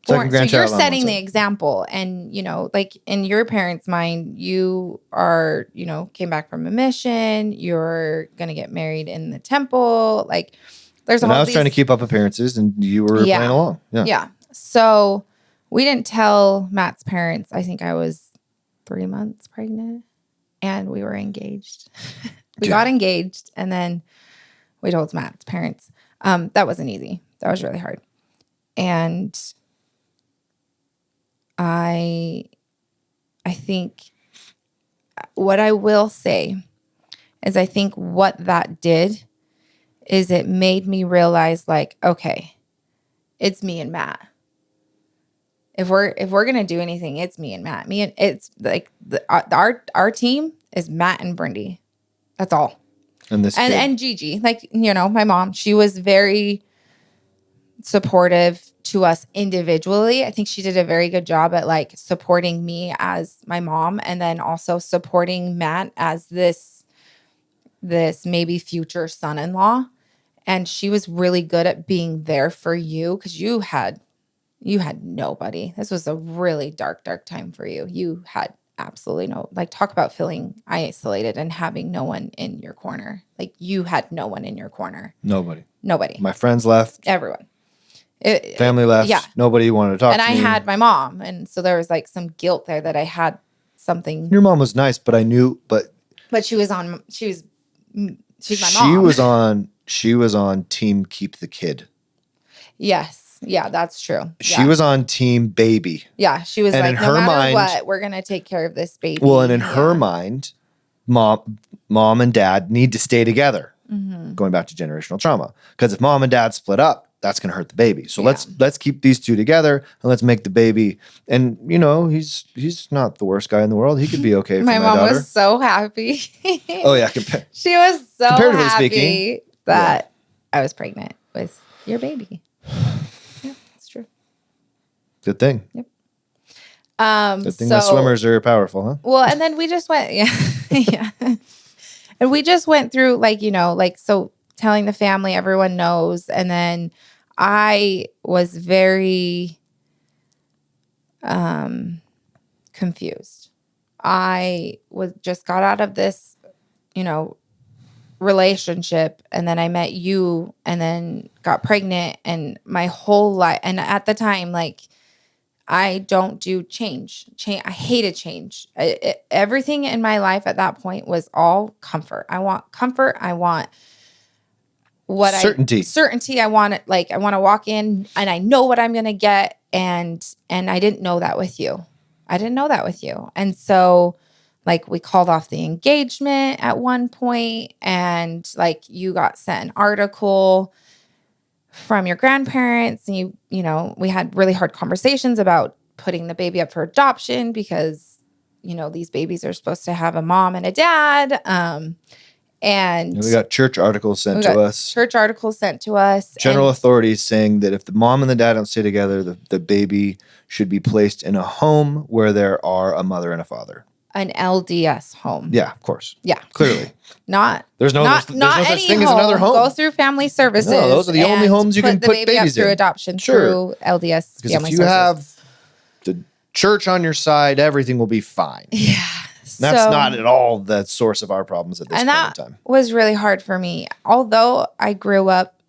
born. So you're setting the example. And, like in your parents' mind, you are, came back from a mission, you're going to get married in the temple. Like there's all I was trying to keep up appearances and you were playing along. Yeah. So we didn't tell Matt's parents. I think I was 3 months pregnant and we were engaged. We got engaged and then we told Matt's parents. That wasn't easy. That was really hard. And I think what I will say is I think what that did is it made me realize like, okay, it's me and Matt. If we're gonna do anything, it's me and Matt. It's like our team is Matt and Brindy. That's all. And Gigi, like, my mom, she was very supportive to us individually. I think she did a very good job at like supporting me as my mom and then also supporting Matt as this maybe future son-in-law. And she was really good at being there for you because you had nobody. This was a really dark time for you. You had absolutely talk about feeling isolated and having no one in your corner. Like you had no one in your corner. Nobody. My friends left. Everyone. Family left. Yeah. Nobody wanted to talk to me. And I had my mom. And so there was like some guilt there that I had something. Your mom was nice, but I knew, but she's my mom. She was on team keep the kid. Yes. Yeah, that's true. She was on team baby. Yeah, she was like, no matter what, we're going to take care of this baby. Well, and in her mind, mom and dad need to stay together. Mm-hmm. Going back to generational trauma. Because if mom and dad split up, that's going to hurt the baby. So let's keep these two together and let's make the baby. And, he's not the worst guy in the world. He could be okay for my daughter. My mom was so happy. Oh, yeah. She was so happy that I was pregnant with your baby. Good thing. Yep. Good thing the swimmers are powerful, huh? Well, and then we just went, yeah. And we just went through so telling the family, everyone knows. And then I was very confused. I got out of this, relationship, and then I met you and then got pregnant, and my whole life. And at the time, I don't do change. I hated change. Everything in my life at that point was all comfort. I want comfort. I want certainty. I want it. I want to walk in and I know what I'm going to get. And I didn't know that with you. And so we called off the engagement at one point, and you got sent an article from your grandparents, and we had really hard conversations about putting the baby up for adoption because these babies are supposed to have a mom and a dad. And we got church articles sent to us. General authorities saying that if the mom and the dad don't stay together, the baby should be placed in a home where there are a mother and a father. An LDS home. Yeah, of course. Yeah. Clearly. There's no such thing as another home. Go through family services. No, those are the only homes you can put babies through adoption, through LDS because family services. If you have the church on your side, everything will be fine. Yeah. That's not at all the source of our problems at this point in time. And that was really hard for me. Although I grew up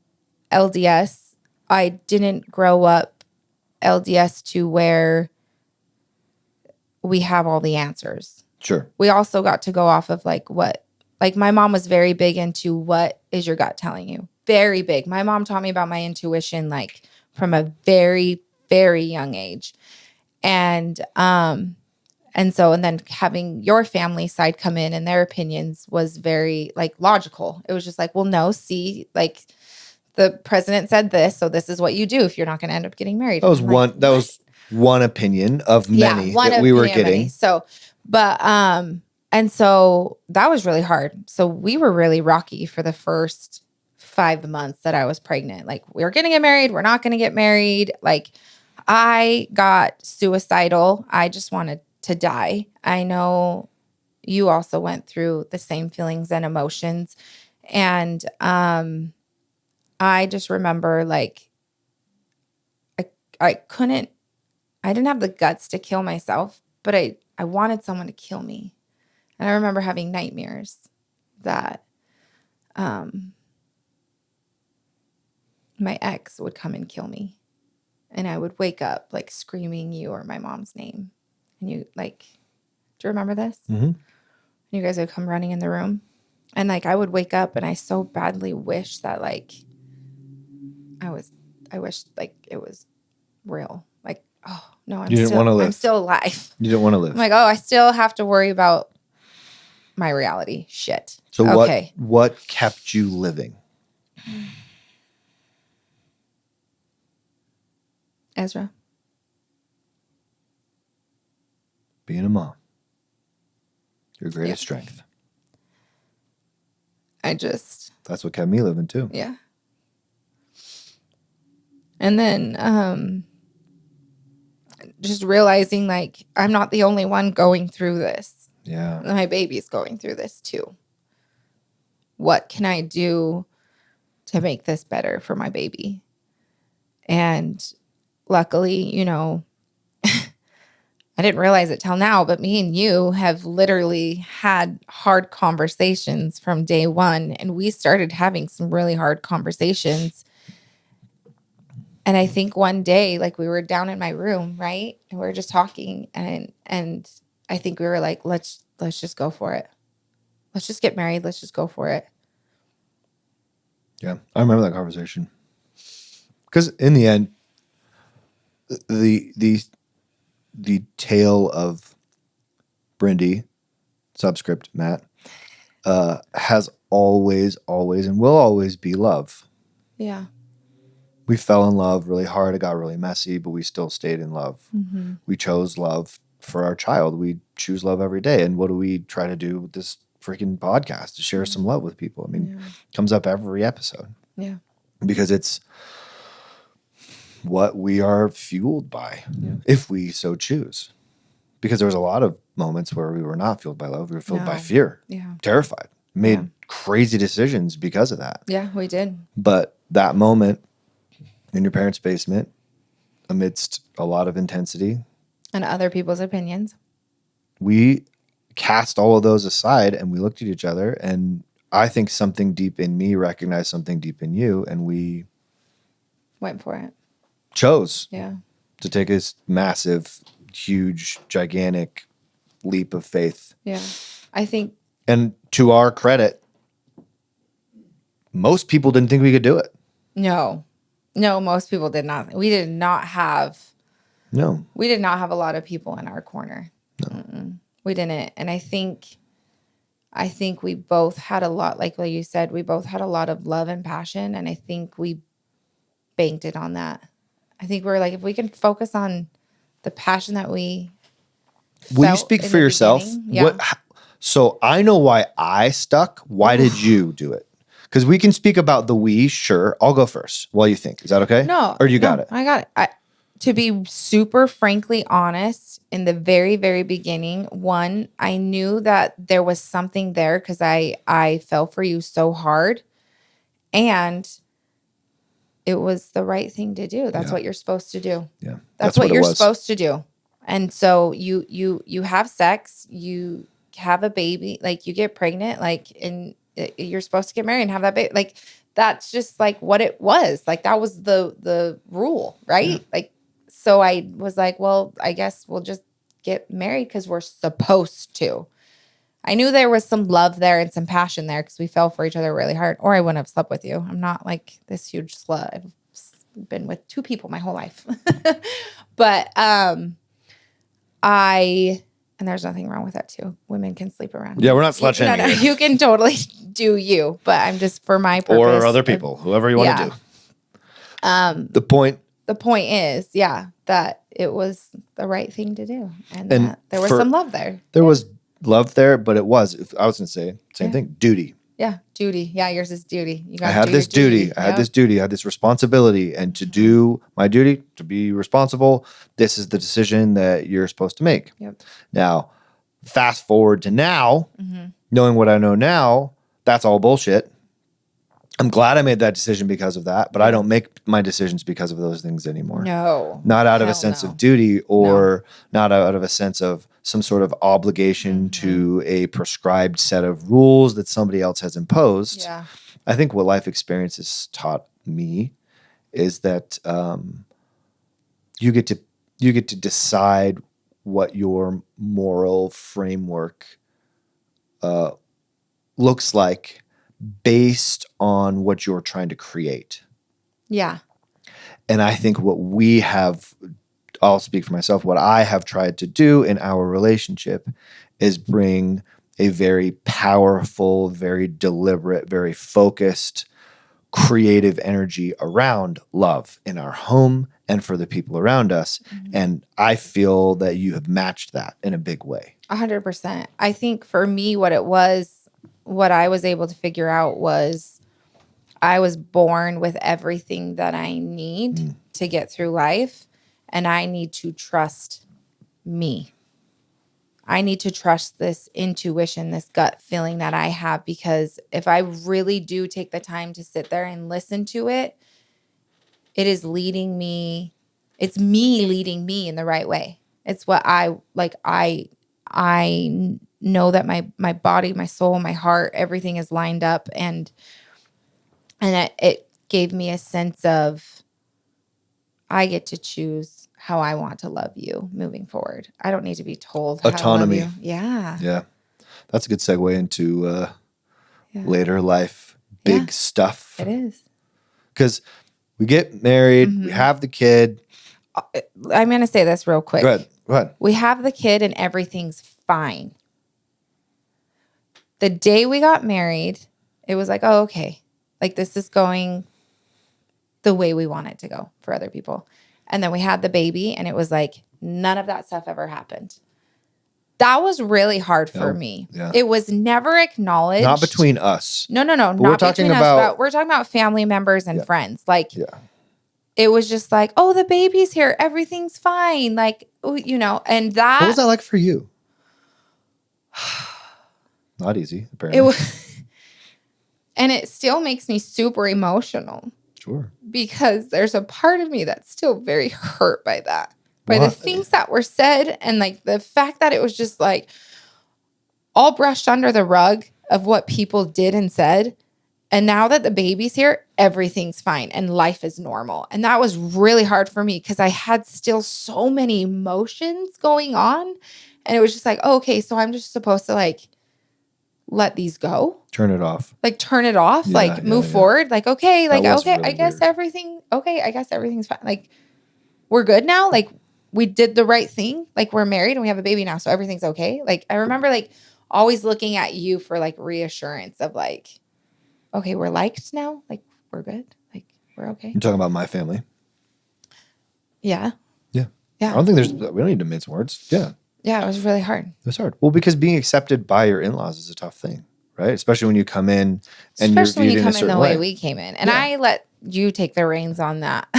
LDS, I didn't grow up LDS to where we have all the answers. Sure. We also got to go off of my mom was very big into what is your gut telling you? Very big. My mom taught me about my intuition from a very, very young age. And And then having your family side come in and their opinions was very like logical. It was just like, well, no, see, like the president said this, so this is what you do if you're not going to end up getting married. That was And I'm one. like, That "What?" was one opinion of many one that we were opinion of many. getting. So, but and so that was really hard. So we were really rocky for the first 5 months that I was pregnant. Like, we're going to get married. We're not going to get married. Like, I got suicidal. I just wanted to die. I know you also went through the same feelings and emotions. And I just remember like I didn't have the guts to kill myself, but I wanted someone to kill me. And I remember having nightmares that my ex would come and kill me. And I would wake up like screaming you or my mom's name. And you like, do you remember this? Mm-hmm. You guys would come running in the room. And like I would wake up and I so badly wish that like I wish like it was real. Like, oh no, You didn't want to live. I'm still alive. You didn't want to live. I'm like, oh, I still have to worry about my reality. Shit. So okay. what kept you living? Ezra. Being a mom. Your greatest strength. That's what kept me living too. Yeah. And then just realizing like I'm not the only one going through this. Yeah. My baby's going through this too. What can I do to make this better for my baby? And luckily, you know, I didn't realize it till now, but me and you have literally had hard conversations from day one. And we started having some really hard conversations. And I think one day, like we were down in my room, right? And we were just talking. And I think we were like, let's just go for it. Let's just get married. Let's just go for it. Yeah. I remember that conversation. Because in the end, the tale of Brindy, subscript Matt, has always, and will always be love. Yeah. We fell in love really hard. It got really messy, but we still stayed in love. Mm-hmm. We chose love for our child. We choose love every day. And what do we try to do with this freaking podcast? To share some love with people. I mean, it comes up every episode. Yeah. Because it's what we are fueled by, if we so choose. Because there was a lot of moments where we were not fueled by love. We were fueled by fear, terrified, made crazy decisions because of that. Yeah, we did. But that moment in your parents' basement, amidst a lot of intensity, and other people's opinions, we cast all of those aside and we looked at each other, and I think something deep in me recognized something deep in you, and we went for it. Chose to take this massive, huge, gigantic leap of faith. Yeah. I think. And to our credit, most people didn't think we could do it. No, most people did not. We did not have a lot of people in our corner. No. We didn't. And I think we both had a lot, like you said, we both had a lot of love and passion. And I think we banked it on that. I think we're like, if we can focus on the passion that we Will you speak for yourself? Yeah. So I know why I stuck. Why did you do it? Because we can speak about the we, sure. I'll go first. What do you think? Is that okay? No. Or you got it? I got it. To be super frankly honest, in the very, very beginning, one, I knew that there was something there because I fell for you so hard. And it was the right thing to do. That's what you're supposed to do. Yeah. That's what you're supposed to do. And so you have sex, you have a baby, like you get pregnant, like, and you're supposed to get married and have that baby. Like, that's just like what it was. Like, that was the rule, right? Yeah. Like, so I was like, well, I guess we'll just get married because we're supposed to. I knew there was some love there and some passion there because we fell for each other really hard, or I wouldn't have slept with you. I'm not like this huge slut. I've been with 2 people my whole life. But I And there's nothing wrong with that too. Women can sleep around. Yeah, we're not slut shaming No, here. you can totally do you, but I'm just for my purpose. Or other people, whoever you want to do. The point is, that it was the right thing to do. And that there was for- some love there. There was love there, but I was going to say same thing, duty. Yeah, duty. Yeah, yours is duty. You got I had this duty. I had this duty. I had this responsibility. And to do my duty, to be responsible, this is the decision that you're supposed to make. Yep. Now, fast forward to now, knowing what I know now, that's all bullshit. I'm glad I made that decision because of that, but I don't make my decisions because of those things anymore. No. Not out of a sense of duty or not out of a sense of some sort of obligation to a prescribed set of rules that somebody else has imposed. Yeah. I think what life experience has taught me is that you get to decide what your moral framework looks like based on what you're trying to create. Yeah. And I think what we have, I'll speak for myself, what I have tried to do in our relationship is bring a very powerful, very deliberate, very focused, creative energy around love in our home and for the people around us. And I feel that you have matched that in a big way. 100%. I think for me, what I was able to figure out was I was born with everything that I need to get through life, and I need to trust me. I need to trust this intuition, this gut feeling that I have, because if I really do take the time to sit there and listen to it, it is leading me. It's me leading me in the right way. It's what I know that my body, my soul, my heart, everything is lined up, and it gave me a sense of I get to choose how I want to love you moving forward. I don't need to be told Autonomy. how to love you. Yeah. Yeah. That's a good segue into later life, big stuff. It is. Because we get married, we have the kid. I'm going to say this real quick. Go ahead. We have the kid and everything's fine. The day we got married, it was like, oh, okay. Like, this is going the way we want it to go for other people. And then we had the baby, and it was like, none of that stuff ever happened. That was really hard for me. Yeah. It was never acknowledged. Not between us. No. Not we're talking between about, us, but we're talking about family members and friends. Like, yeah. It was just like, oh, the baby's here. Everything's fine. Like, and that. What was that like for you? Not easy, apparently. It was, and it still makes me super emotional. Sure. Because there's a part of me that's still very hurt by that. By the things that were said, and like the fact that it was just like all brushed under the rug of what people did and said. And now that the baby's here, everything's fine and life is normal. And that was really hard for me because I had still so many emotions going on. And it was just like, oh, okay, so I'm just supposed to like let these go. Turn it off. Like turn it off, move forward. Like, okay, like, okay, really I guess weird. I guess everything's fine. Like, we're good now. Like, we did the right thing. Like, we're married and we have a baby now. So everything's okay. Like, I remember like always looking at you for like reassurance of like, okay, we're liked now. Like, we're good. Like, we're okay. You're talking about my family. Yeah. Yeah. Yeah. I don't think we don't need to mince words. Yeah. Yeah, it was really hard. It's hard. Well, because being accepted by your in-laws is a tough thing, right? Especially when you come in and especially when you in come a certain in the way we came in. And I let you take the reins on that.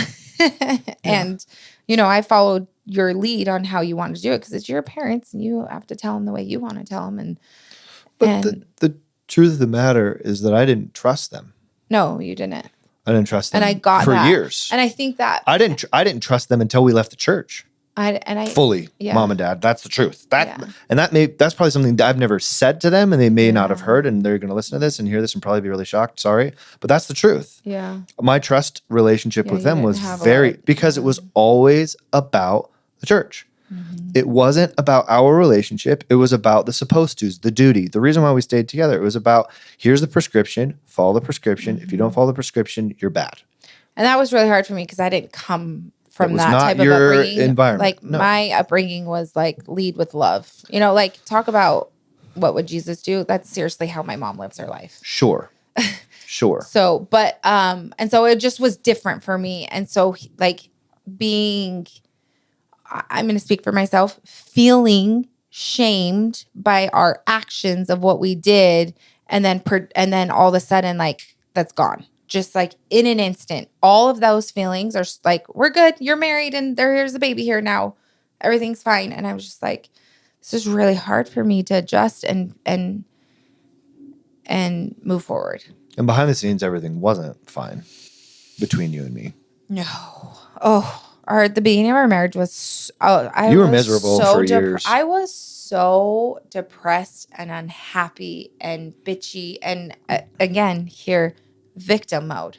And, I followed your lead on how you wanted to do it because it's your parents and you have to tell them the way you want to tell them. But the truth of the matter is that I didn't trust them. No, you didn't. I didn't trust them and I got for that. years. And I think that I didn't trust them until we left the church. I fully, Mom and Dad. That's the truth. That's probably something that I've never said to them, and they may not have heard, and they're going to listen to this and hear this and probably be really shocked. Sorry, but that's the truth. Yeah, my trust relationship with them was because it was always about the church. Mm-hmm. It wasn't about our relationship. It was about the supposed tos, the duty. The reason why we stayed together. It was about here's the prescription. Follow the prescription. Mm-hmm. If you don't follow the prescription, you're bad. And that was really hard for me because I didn't come from was that not type of your upbringing. environment. Like No. my upbringing was like lead with love. You know, like talk about what would Jesus do? That's seriously how my mom lives her life. Sure. So, but and so it just was different for me. And so like being I'm going to speak for myself, feeling shamed by our actions of what we did and then all of a sudden like that's gone. Just like in an instant, all of those feelings are like, we're good. You're married and here's a baby here now. Everything's fine. And I was just like, this is really hard for me to adjust and move forward. And behind the scenes, everything wasn't fine between you and me. No. Oh, the beginning of our marriage was. You were miserable for years. I was so depressed and unhappy and bitchy and again here, victim mode.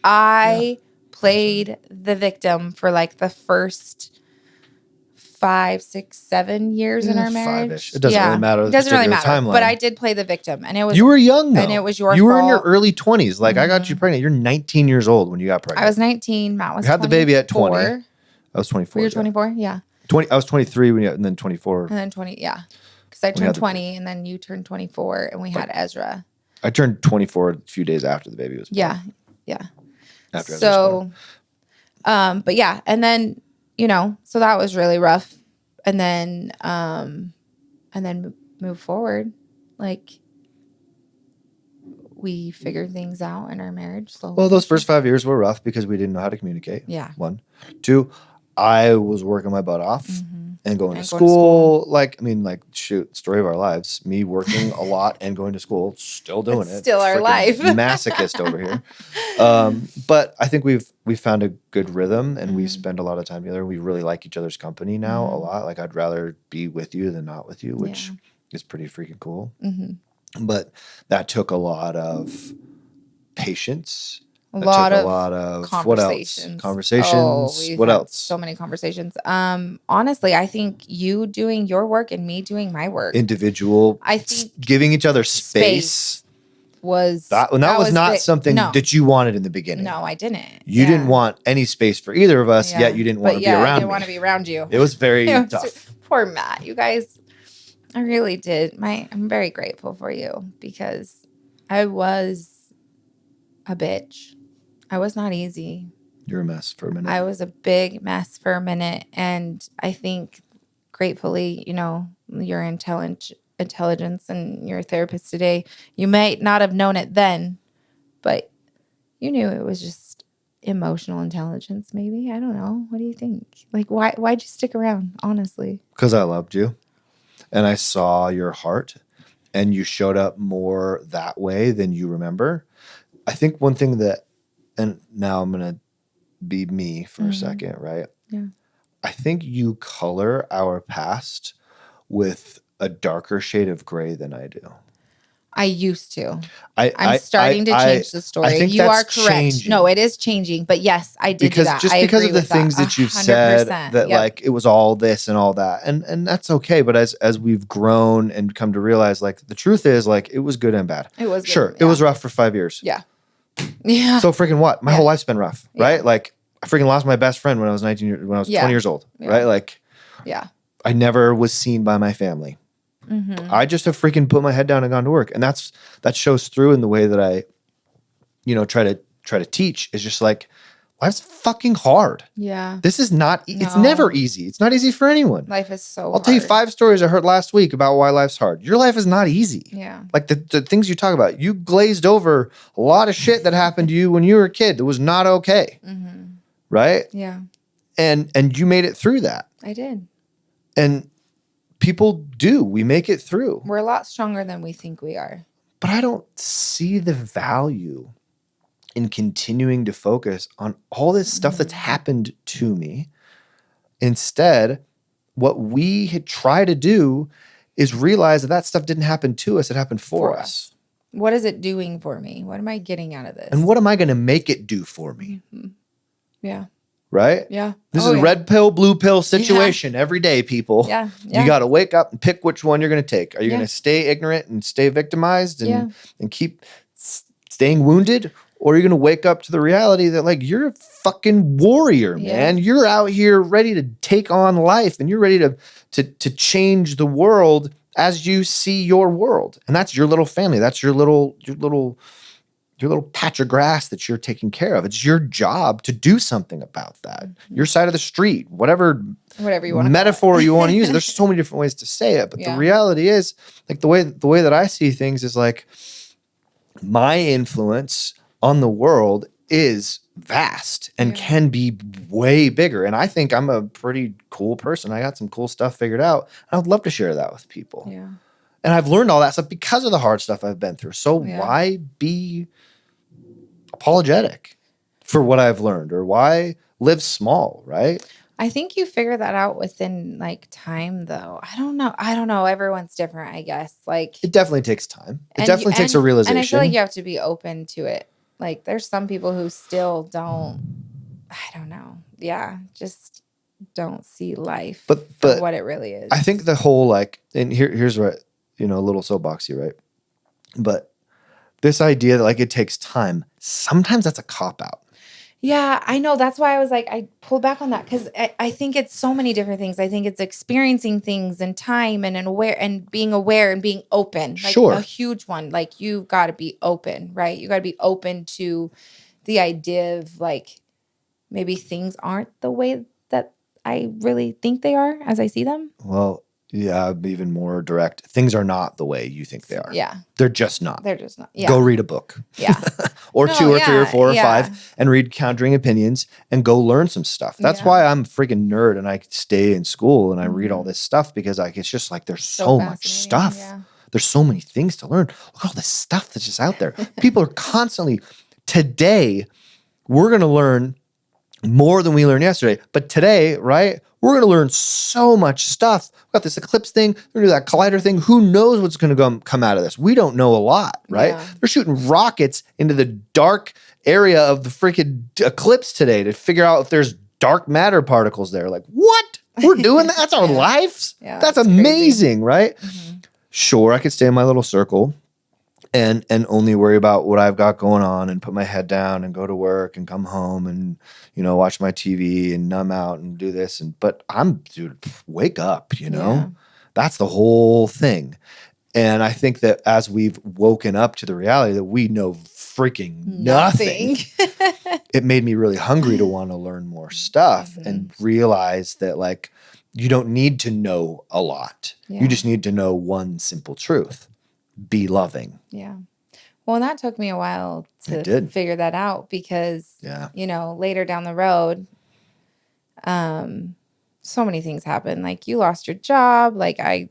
I played the victim for like the first 5, 6, 7 years in our marriage. 5-ish. It doesn't really matter. It doesn't really matter. Timeline. But I did play the victim, and it was you were young though, and it was your You were in your fault. early 20s. Like I got you pregnant. You're 19 years old when you got pregnant. I was 19. Matt was. You had the baby at 20. 24. I was 24. Were you 24? Yeah. 20. I was 23 when you, and then 24. And then 20. Yeah. Because I turned 20, and then you turned 24, and we had Ezra. I turned 24 a few days after the baby was born. Yeah. Yeah. After Ezra was born. But yeah, and then so that was really rough, and then move forward, like we figured things out in our marriage slowly. Well, those first 5 years were rough because we didn't know how to communicate. Yeah. 1, 2, I was working my butt off and going to And school. Like, I mean, like, shoot, story of our lives. Me working a lot and going to school, still doing It's it. still our Freaking life. Masochist over here. But I think we've found a good rhythm and we spend a lot of time together. We really like each other's company now a lot. Like, I'd rather be with you than not with you, which is pretty freaking cool. But that took a lot of patience. A lot of what else? Conversations. What else? So many conversations. Honestly, I think you doing your work and me doing my work. Individual. I think giving each other space was that was not big. something that you wanted in the beginning. No, I didn't. You didn't want any space for either of us, yet you didn't want to be around I didn't me. want to be around you. It was very tough. Poor Matt. You guys, I really did. I'm very grateful for you because I was a bitch. I was not easy. You're a mess for a minute. I was a big mess for a minute. And I think gratefully, your intelligence and your therapist today, you might not have known it then, but you knew it was just emotional intelligence, maybe. I don't know. What do you think? Like, why'd you stick around, honestly? Because I loved you and I saw your heart and you showed up more that way than you remember. I think one thing and now I'm going to be me for a second, right? Yeah. I think you color our past with a darker shade of gray than I do. I used to. I'm starting to change the story. I think you that's are correct. changing. No, it is changing. But yes, I did do that. Because of the things that you've said that like it was all this and all that. And that's okay. But as we've grown and come to realize like the truth is like it was good and bad. It was good, sure. It was rough for 5 years. Yeah. Yeah. So freaking what? My whole life's been rough, right? Like I freaking lost my best friend when I was 20 years old, right? Like I never was seen by my family. I just have freaking put my head down and gone to work. And that shows through in the way that I, try to teach is just like, life's fucking hard. Yeah. This is not, it's never easy. It's not easy for anyone. Life is so I'll hard. tell you 5 stories I heard last week about why life's hard. Your life is not easy. Yeah. Like the things you talk about, you glazed over a lot of shit that happened to you when you were a kid that was not okay. Right? Yeah. And you made it through that. I did. And people do. We make it through. We're a lot stronger than we think we are. But I don't see the value in continuing to focus on all this stuff that's happened to me. Instead, what we had tried to do is realize that stuff didn't happen to us. It happened for us. What is it doing for me? What am I getting out of this? And what am I going to make it do for me? Yeah. Right? Yeah. This is a red pill, blue pill situation every day, people. Yeah. You got to wake up and pick which one you're going to take. Are you going to stay ignorant and stay victimized and keep staying wounded? or you're going to wake up to the reality that like you're a fucking warrior, man. You're out here ready to take on life, and you're ready to change the world as you see your world. And that's your little family. That's your little patch of grass that you're taking care of. It's your job to do something about that. Your side of the street, whatever you want metaphor you want to use. There's so many different ways to say it, but the reality is, like the way that I see things is like my influence on the world is vast and can be way bigger. And I think I'm a pretty cool person. I got some cool stuff figured out. I would love to share that with people. Yeah. And I've learned all that stuff because of the hard stuff I've been through. So why be apologetic for what I've learned, or why live small, right? I think you figure that out within like time though. I don't know. Everyone's different, I guess. Like It definitely takes time. It definitely takes a realization. And I feel like you have to be open to it. Like there's some people who still don't, I don't know. Yeah. Just don't see life for what it really is. I think the whole like, and here's what, a little soapboxy, right? But this idea that like it takes time, sometimes that's a cop out. Yeah, I know. That's why I was like, I pulled back on that because I think it's so many different things. I think it's experiencing things and time and being aware and being open. Like a huge one. Like you got to be open, right? You got to be open to the idea of like maybe things aren't the way that I really think they are as I see them. Well, yeah, even more direct. Things are not the way you think they are. Yeah. They're just not. Yeah. Go read a book. Yeah. Or 2 or 3 or 4 or 5 and read Countering Opinions and go learn some stuff. That's why I'm a freaking nerd and I stay in school and I read all this stuff because like it's just like there's so much stuff. Yeah. There's so many things to learn. Look at all this stuff that's just out there. People are constantly, today, we're going to learn more than we learned yesterday. But today, right, we're going to learn so much stuff. We got this eclipse thing. We're going to do that collider thing. Who knows what's going to come out of this? We don't know a lot, right? Yeah. They're shooting rockets into the dark area of the freaking eclipse today to figure out if there's dark matter particles there. Like, what? We're doing that? That's our lives? Yeah, that's amazing, crazy. Right? Mm-hmm. Sure, I could stay in my little circle and only worry about what I've got going on and put my head down and go to work and come home and, watch my TV and numb out and do this. But dude, wake up, Yeah. That's the whole thing. And I think that as we've woken up to the reality that we know freaking nothing, it made me really hungry to want to learn more stuff and realize that like, you don't need to know a lot. Yeah. You just need to know one simple truth. Be loving. Yeah. Well, and that took me a while to figure that out because, later down the road, so many things happened. Like you lost your job. Like I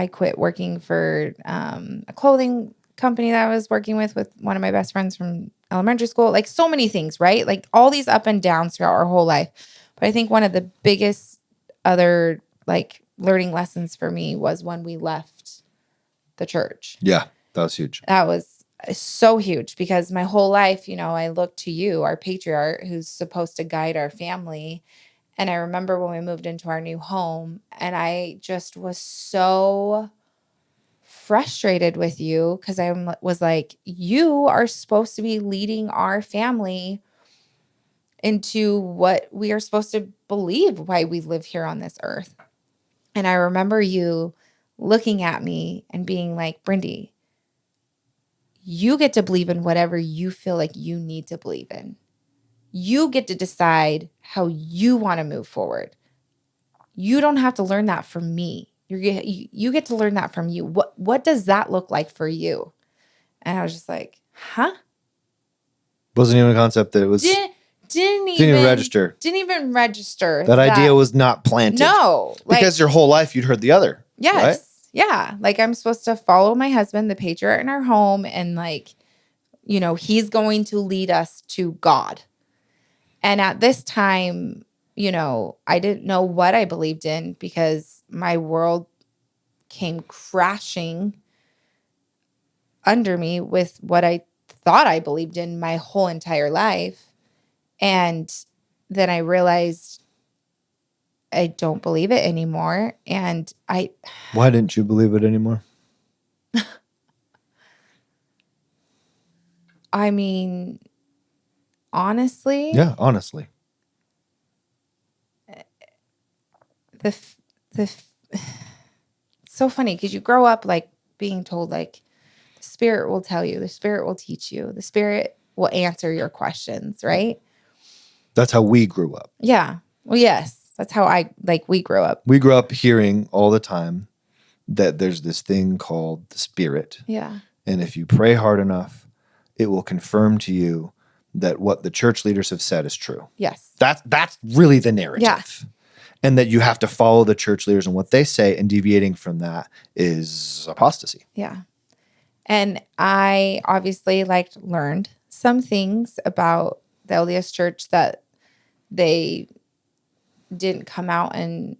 quit working for a clothing company that I was working with one of my best friends from elementary school. Like so many things, right? Like all these up and downs throughout our whole life. But I think one of the biggest other like learning lessons for me was when we left the church. Yeah, that was huge. That was so huge because my whole life, I looked to you, our patriarch, who's supposed to guide our family. And I remember when we moved into our new home and I just was so frustrated with you because I was like, you are supposed to be leading our family into what we are supposed to believe why we live here on this earth. And I remember you looking at me and being like, Brindy, you get to believe in whatever you feel like you need to believe in. You get to decide how you want to move forward. You don't have to learn that from me. You get to learn that from you. What does that look like for you? And I was just like, huh? Wasn't even a concept that it was... Didn't even register. Didn't even register. That idea was not planted. No. Because your whole life you'd heard the other. Yes. Right? Yeah. Like I'm supposed to follow my husband, the patriarch in our home, and like, he's going to lead us to God. And at this time, I didn't know what I believed in because my world came crashing under me with what I thought I believed in my whole entire life. And then I realized I don't believe it anymore. And Why didn't you believe it anymore? I mean, honestly, Yeah, honestly. the f- the f- it's so funny because you grow up like being told like the Spirit will tell you, the Spirit will teach you, the Spirit will answer your questions, right? That's how we grew up. Yeah. Well, yes, that's how we grew up. We grew up hearing all the time that there's this thing called the Spirit. Yeah. And if you pray hard enough, it will confirm to you that what the church leaders have said is true. Yes. That's really the narrative. Yeah. And that you have to follow the church leaders and what they say, and deviating from that is apostasy. Yeah. And I obviously learned some things about the LDS church that they didn't come out and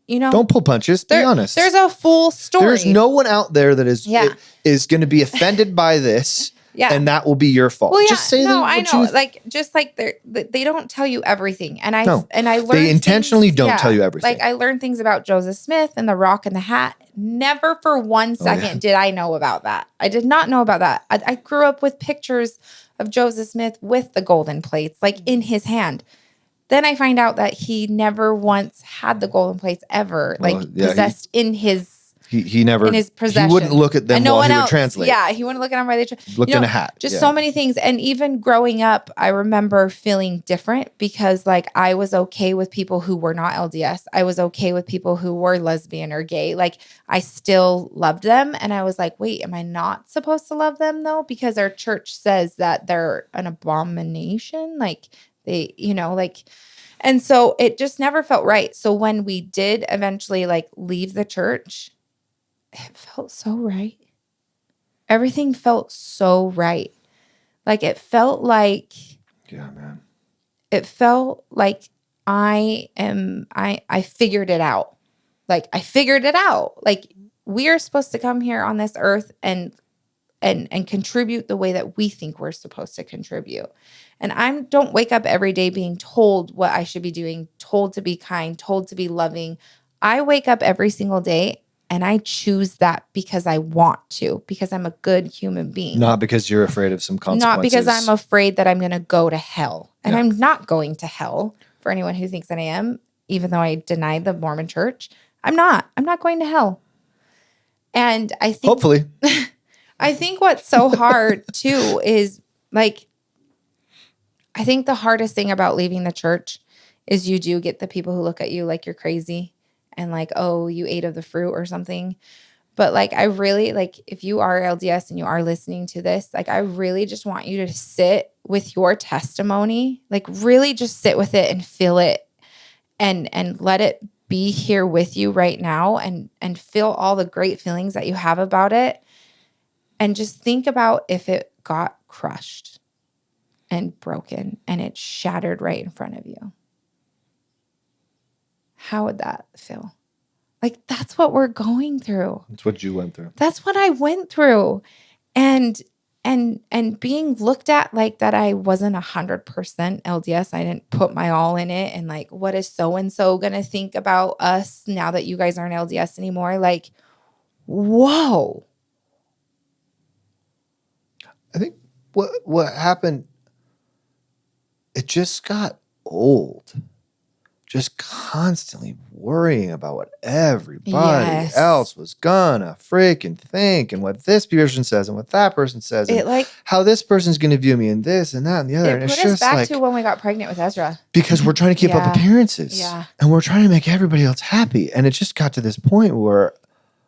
Don't pull punches. Be honest. There's a full story. There's no one out there that is going to be offended by this. Yeah. And that will be your fault. Well, yeah, just say no, what I know. you They don't tell you everything. And I learned they intentionally things, don't tell you everything. Like I learned things about Joseph Smith and the rock and the hat. Never for 1 second did I know about that. I did not know about that. I grew up with pictures of Joseph Smith with the golden plates, like in his hand. Then I find out that he never once had the golden plates ever, possessed in his. He never, in his possession. He wouldn't look at them while he would translate. Yeah, he wouldn't look at them while they looked in a hat. Just so many things. And even growing up, I remember feeling different because I was okay with people who were not LDS. I was okay with people who were lesbian or gay. I still loved them. And I was like, wait, am I not supposed to love them though? Because our church says that they're an abomination. And so it just never felt right. So when we did eventually leave the church, it felt so right. Everything felt so right. It felt like, yeah, man. It felt like I figured it out. I figured it out. We are supposed to come here on this earth and contribute the way that we think we're supposed to contribute. And I don't wake up every day being told what I should be doing, told to be kind, told to be loving. I wake up every single day and I choose that because I want to, because I'm a good human being. Not because you're afraid of some consequences. Not because I'm afraid that I'm going to go to hell. And I'm not going to hell, for anyone who thinks that I am, even though I deny the Mormon church. I'm not going to hell. And I think... Hopefully. I think what's so hard too is I think the hardest thing about leaving the church is you do get the people who look at you like you're crazy and oh, you ate of the fruit or something. But I really if you are LDS and you are listening to this, I really just want you to sit with your testimony, really just sit with it and feel it and let it be here with you right now and feel all the great feelings that you have about it. And just think about if it got crushed and broken and it shattered right in front of you. How would that feel? That's what we're going through. That's what you went through. That's what I went through. And being looked at like that I wasn't 100% LDS. I didn't put my all in it. And what is so-and-so going to think about us now that you guys aren't LDS anymore? Whoa. I think what happened, it just got old. Just constantly worrying about what everybody else was gonna freaking think and what this person says and what that person says and how this person's gonna view me and this and that and the other. It put us back to when we got pregnant with Ezra. Because we're trying to keep up appearances. Yeah. And we're trying to make everybody else happy. And it just got to this point where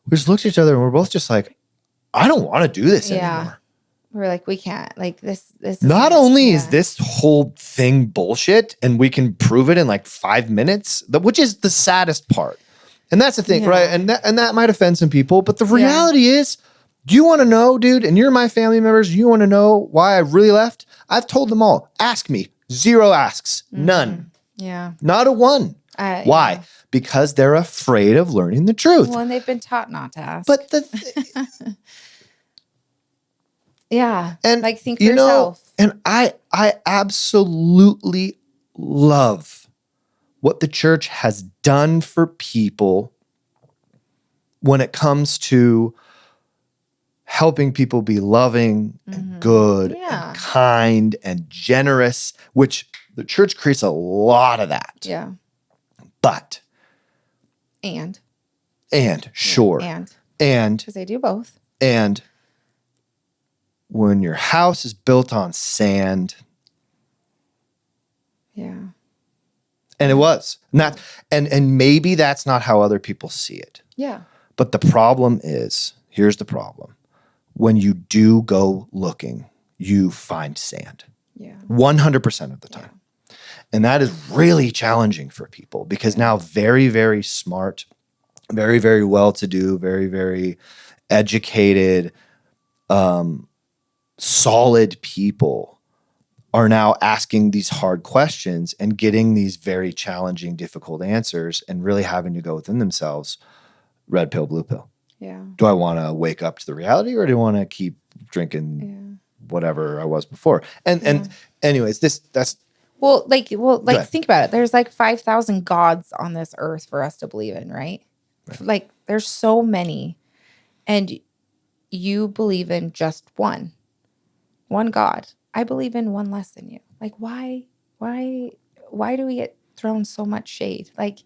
we just looked at each other and we're both just like, I don't want to do this anymore. We're we can't. This not only is this whole thing bullshit and we can prove it in 5 minutes, which is the saddest part. And that's the thing, right? And that might offend some people, but the reality is, do you want to know, dude? And you're my family members. You want to know why I really left? I've told them all. Ask me. 0 asks. None. Yeah. Not a one. Why? Yeah. Because they're afraid of learning the truth. Well, and they've been taught not to ask. But yeah. And think for yourself. And I absolutely love what the church has done for people when it comes to helping people be loving and good Yeah. and kind and generous, which the church creates a lot of that. Yeah. But, And sure. And, because they do both. and when your house is built on sand, Yeah. and it was, and maybe that's not how other people see it. Yeah. But the problem is, here's the problem. When you do go looking, you find sand. Yeah. 100% of the time. And that is really challenging for people because now very, very smart, very, very well-to-do, very, very educated, solid people are now asking these hard questions and getting these very challenging, difficult answers and really having to go within themselves. Red pill, blue pill. Yeah. Do I want to wake up to the reality or do I want to keep drinking whatever I was before? And anyways, that's Well, think about it. There's like 5,000 gods on this earth for us to believe in, right? Like there's so many. And you believe in just one God. I believe in one less than you. Like why do we get thrown so much shade? Like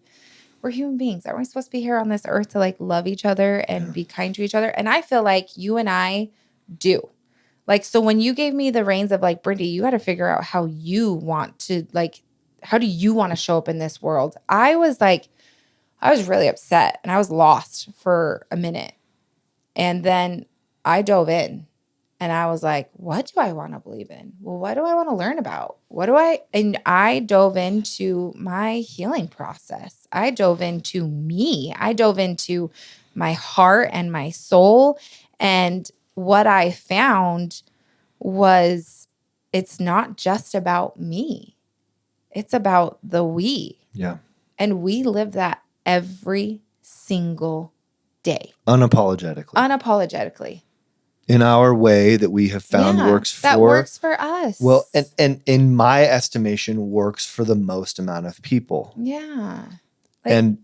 we're human beings. Aren't we supposed to be here on this earth to like love each other and be kind to each other? And I feel like you and I do. Like, so when you gave me the reins of like, Brindy, you got to figure out how you want to like, how do you want to show up in this world? I was really upset and I was lost for a minute. And then I dove in and I was like, what do I want to believe in? Well, what do I want to learn about? And I dove into my healing process. I dove into me. I dove into my heart and my soul. And what I found was it's not just about me. It's about the we. Yeah. And we live that every single day. Unapologetically. In our way that we have found works for. That works for us. Well, and in my estimation, works for the most amount of people. Yeah. And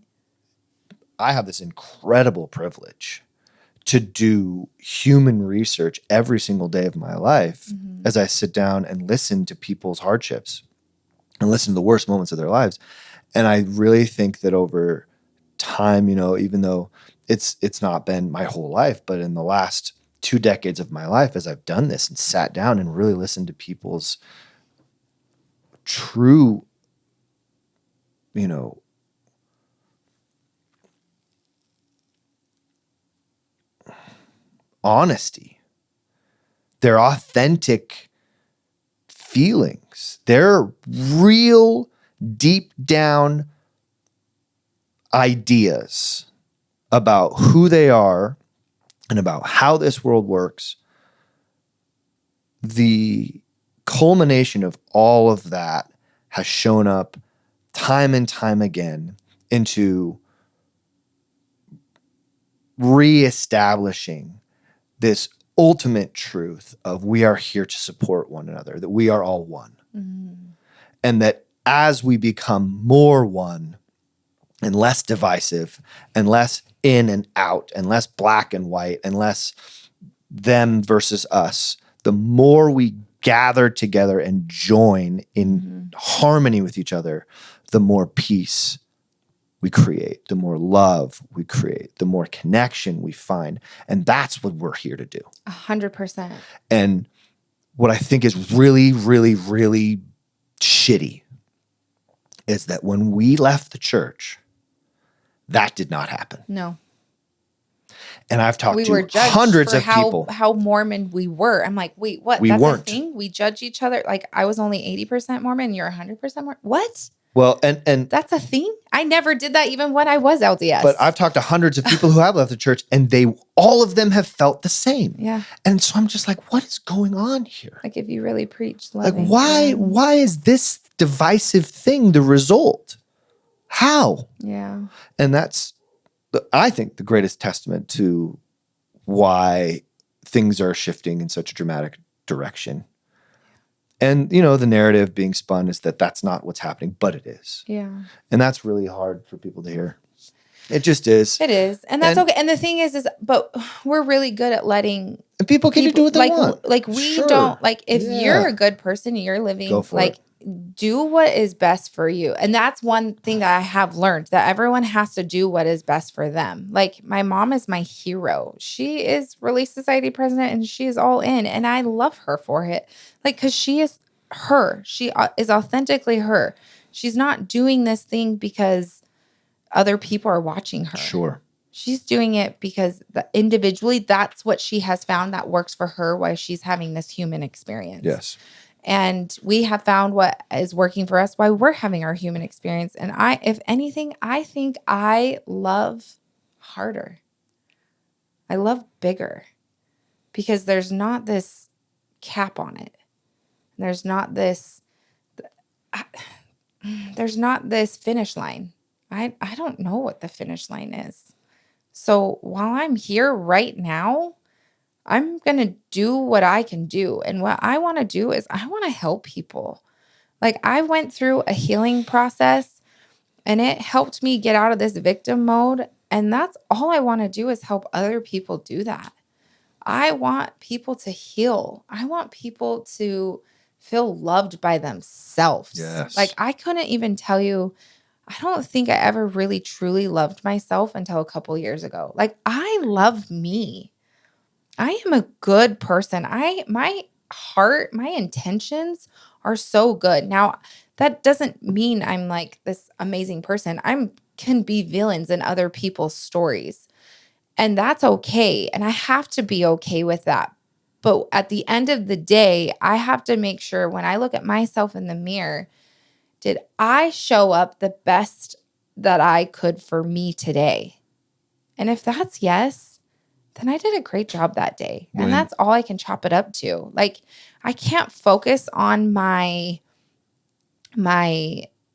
I have this incredible privilege to do human research every single day of my life as I sit down and listen to people's hardships and listen to the worst moments of their lives. And I really think that over time, even though it's not been my whole life, but in the last 2 decades of my life, as I've done this and sat down and really listened to people's true, honesty, their authentic feelings, their real deep down ideas about who they are and about how this world works, the culmination of all of that has shown up time and time again into reestablishing this ultimate truth of we are here to support one another, that we are all one. And that as we become more one and less divisive and less in and out and less black and white and less them versus us, the more we gather together and join in harmony with each other, the more peace we create, the more love we create, the more connection we find. And that's what we're here to do. 100%. And what I think is really, really, really shitty is that when we left the church, that did not happen. No. And I've talked We to were judged hundreds for of people. how Mormon we were. I'm like, wait, what? We That's weren't. a thing? We judge each other? Like I was only 80% Mormon, you're 100% Mormon? What? Well, and that's a thing? I never did that even when I was LDS. But I've talked to hundreds of people who have left the church and all of them have felt the same. Yeah. And so I'm just like, what is going on here? Like if you really preach loving. Like why is this divisive thing the result? How? Yeah. And that's, I think, the greatest testament to why things are shifting in such a dramatic direction. And, the narrative being spun is that that's not what's happening, but it is. Yeah. And that's really hard for people to hear. It just is. It is. And that's okay. And the thing is, but we're really good at letting And people can do what they want. Like we Sure. don't like if you're Yeah. a good person, you're living Go for like do what is best for you. And that's one thing that I have learned, that everyone has to do what is best for them. Like my mom is my hero. She is Relief Society president and she is all in. And I love her for it. Like, because she is her. She is authentically her. She's not doing this thing because other people are watching her. Sure. She's doing it because individually, that's what she has found that works for her while she's having this human experience. Yes. And we have found what is working for us while we're having our human experience. And if anything, I think I love harder. I love bigger because there's not this cap on it. There's not this finish line. I don't know what the finish line is. So while I'm here right now, I'm going to do what I can do. And what I want to do is I want to help people. Like I went through a healing process and it helped me get out of this victim mode. And that's all I want to do is help other people do that. I want people to heal. I want people to feel loved by themselves. Yes. Like I couldn't even tell you, I don't think I ever really truly loved myself until a couple years ago. Like I love me. I am a good person. My heart, my intentions are so good. Now, that doesn't mean I'm like this amazing person. Can be villains in other people's stories. And that's okay. And I have to be okay with that. But at the end of the day, I have to make sure when I look at myself in the mirror, did I show up the best that I could for me today? And if that's yes, then I did a great job that day. Right. And that's all I can chop it up to. Like I can't focus on my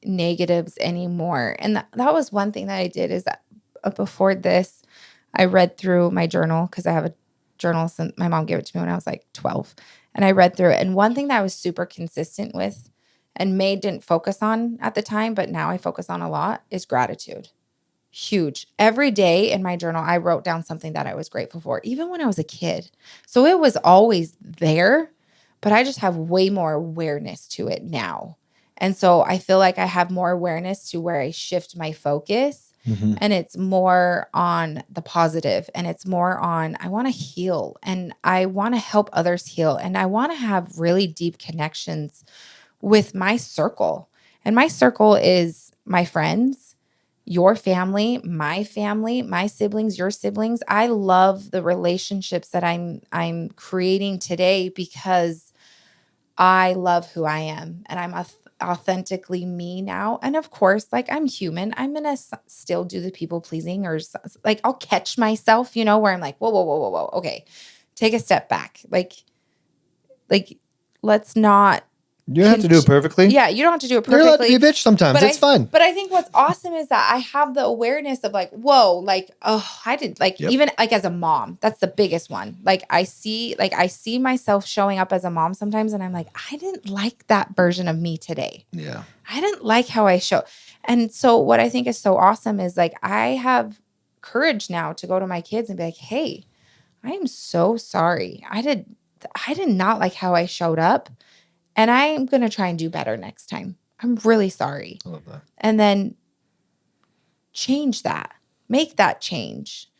negatives anymore. And that was one thing that I did is that before this, I read through my journal because I have a journal since my mom gave it to me when I was like 12. And I read through it. And one thing that I was super consistent with and May didn't focus on at the time, but now I focus on a lot is gratitude. Huge. Every day in my journal, I wrote down something that I was grateful for, even when I was a kid. So it was always there, but I just have way more awareness to it now. And so I feel like I have more awareness to where I shift my focus and it's more on the positive and it's more on, I want to heal and I want to help others heal. And I want to have really deep connections with my circle. And my circle is my friends, your family, my siblings, your siblings. I love the relationships that I'm creating today because I love who I am and I'm authentically me now. And of course, like I'm human. I'm going to still do the people pleasing or like I'll catch myself, where I'm like, whoa. Okay. Take a step back. Like let's not. You don't have to do it perfectly. Yeah, you don't have to do it perfectly. You're allowed to be a bitch sometimes. It's fine. But I think what's awesome is that I have the awareness of like, whoa, like, oh, I did like even like as a mom, that's the biggest one. Like I see myself showing up as a mom sometimes and I'm like, I didn't like that version of me today. Yeah. I didn't like how I show. And so what I think is so awesome is like I have courage now to go to my kids and be like, hey, I am so sorry. I did not like how I showed up. And I'm going to try and do better next time. I'm really sorry. I love that. And then change that. Make that change.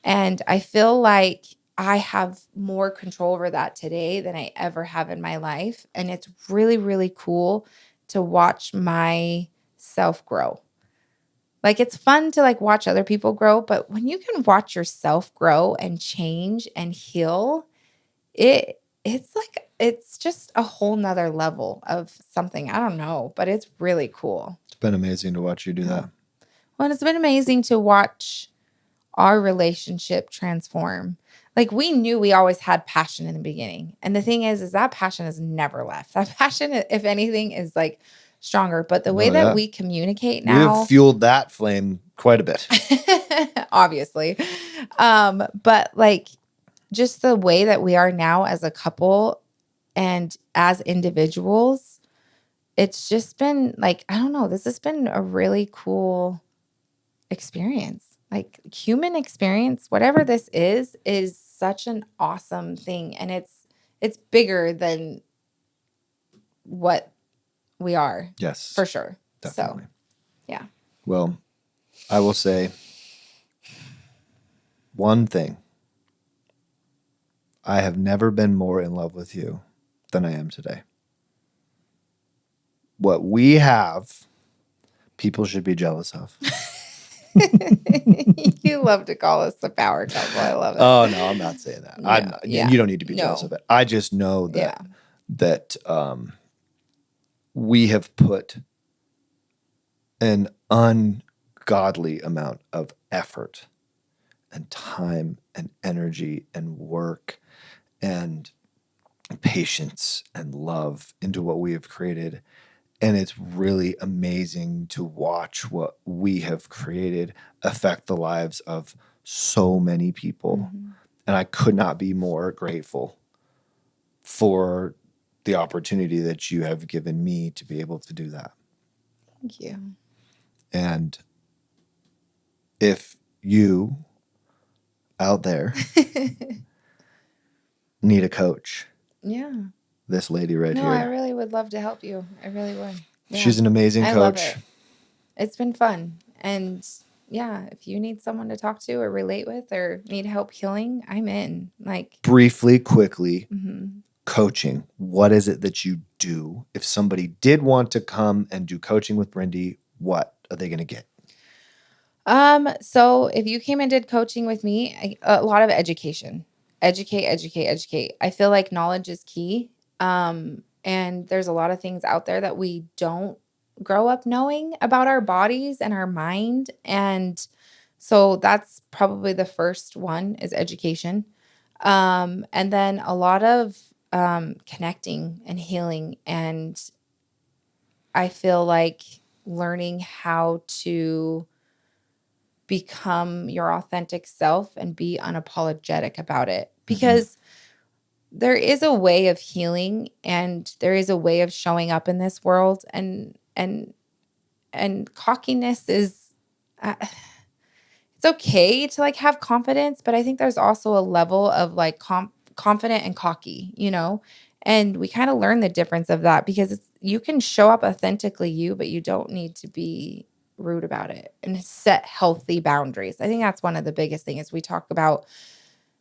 And I feel like I have more control over that today than I ever have in my life. And it's really, really cool to watch myself grow. Like it's fun to like watch other people grow, but when you can watch yourself grow and change and heal, it's just a whole nother level of something. I don't know, but it's really cool. It's been amazing to watch you do that. Well, it's been amazing to watch our relationship transform. Like we knew we always had passion in the beginning. And the thing is that passion has never left. That passion, if anything, is like stronger. But the way that we communicate now. You have fueled that flame quite a bit. Obviously. But like just the way that we are now as a couple and as individuals, it's just been like, I don't know, this has been a really cool experience. Like human experience, whatever this is such an awesome thing. And it's bigger than what we are. Yes. For sure. Definitely. So, yeah. Well, I will say one thing. I have never been more in love with you than I am today. What we have, people should be jealous of. You love to call us the power couple. I love it. Oh, no, I'm not saying that. No, I'm not, yeah. You don't need to be jealous No. of it. I just know that Yeah. that we have put an ungodly amount of effort and time and energy and work and patience and love into what we have created. And it's really amazing to watch what we have created affect the lives of so many people. Mm-hmm. And I could not be more grateful for the opportunity that you have given me to be able to do that. Thank you. And if you out there need a coach, Yeah. this lady right No, here. I really would love to help you. I really would. Yeah. She's an amazing I love coach. it. It's been fun. And yeah, if you need someone to talk to or relate with or need help healing, I'm in. Like, Briefly, quickly, mm-hmm. coaching. What is it that you do? If somebody did want to come and do coaching with Brindy, what are they going to get? So if you came and did coaching with me, a lot of education. Educate. I feel like knowledge is key. And there's a lot of things out there that we don't grow up knowing about our bodies and our mind. And so that's probably the first one is education. And then a lot of connecting and healing. And I feel like learning how to become your authentic self and be unapologetic about it, because there is a way of healing and there is a way of showing up in this world, and cockiness is it's okay to like have confidence, but I think there's also a level of like confident and cocky, and we kind of learn the difference of that, because you can show up authentically you, but you don't need to be rude about it, and set healthy boundaries. I think that's one of the biggest things we talk about,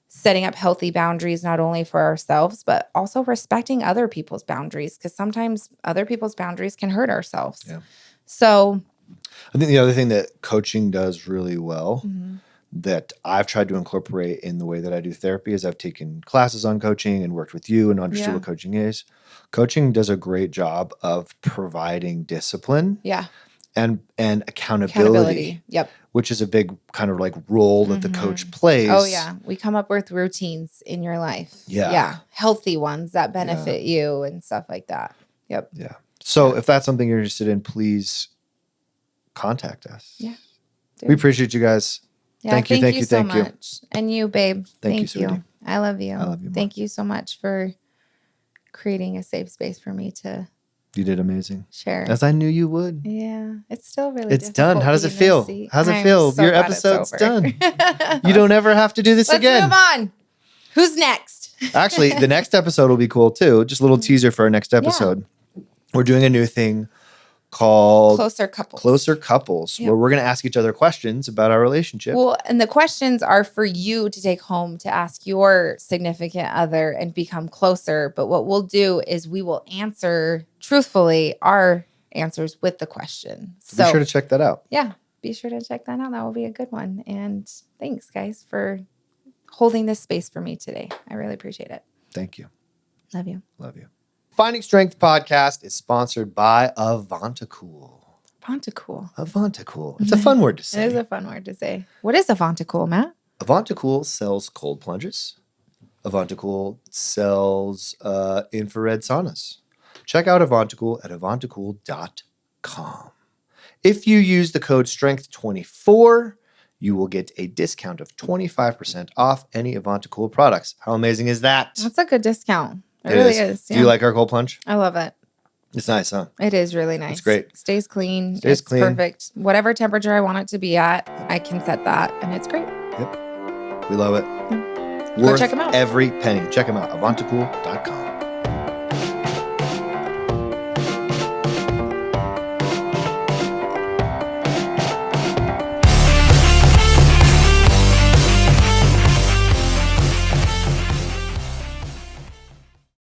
setting up healthy boundaries, not only for ourselves, but also respecting other people's boundaries, because sometimes other people's boundaries can hurt ourselves. Yeah. So I think the other thing that coaching does really well that I've tried to incorporate in the way that I do therapy is I've taken classes on coaching and worked with you and understood what coaching is. Coaching does a great job of providing discipline. Yeah. And accountability. Yep. Which is a big kind of like role that the coach plays. Oh, yeah. We come up with routines in your life. Yeah. Yeah. Healthy ones that benefit you and stuff like that. Yep. Yeah. So if that's something you're interested in, please contact us. Yeah. We appreciate you guys. Yeah, thank you so much. And you, babe. Thank you, you. sweetie. I love you. I love you more. Thank you so much for creating a safe space for me to You did amazing. share. As I knew you would. Yeah. It's still really It's done. How does it feel? How's it I'm feel? so Your glad episode's it's over. done. You don't ever have to do this again. Let's move on. Who's next? Actually, the next episode will be cool too. Just a little teaser for our next episode. We're doing a new thing called Closer Couples. where we're going to ask each other questions about our relationship. Well, and the questions are for you to take home to ask your significant other and become closer. But what we'll do is we will answer truthfully our answers with the question. So be sure to check that out. Yeah, be sure to check that out. That will be a good one. And thanks, guys, for holding this space for me today. I really appreciate it. Thank you. Love you. Love you. Finding Strength podcast is sponsored by Avantacool. Avantacool. It's a fun word to say. It is a fun word to say. What is Avantacool, Matt? Avantacool sells cold plunges. Avantacool sells infrared saunas. Check out Avantacool at avantacool.com. If you use the code STRENGTH24, you will get a discount of 25% off any Avantacool products. How amazing is that? That's a good discount. It really is. Do you like our cold plunge? I love it. It's nice, huh? It is really nice. It's great. Stays clean. Stays it's clean. Perfect. Whatever temperature I want it to be at, I can set that, and it's great. Yep. We love it. Worth check 'em out. every penny. Check them out. Avantacool.com.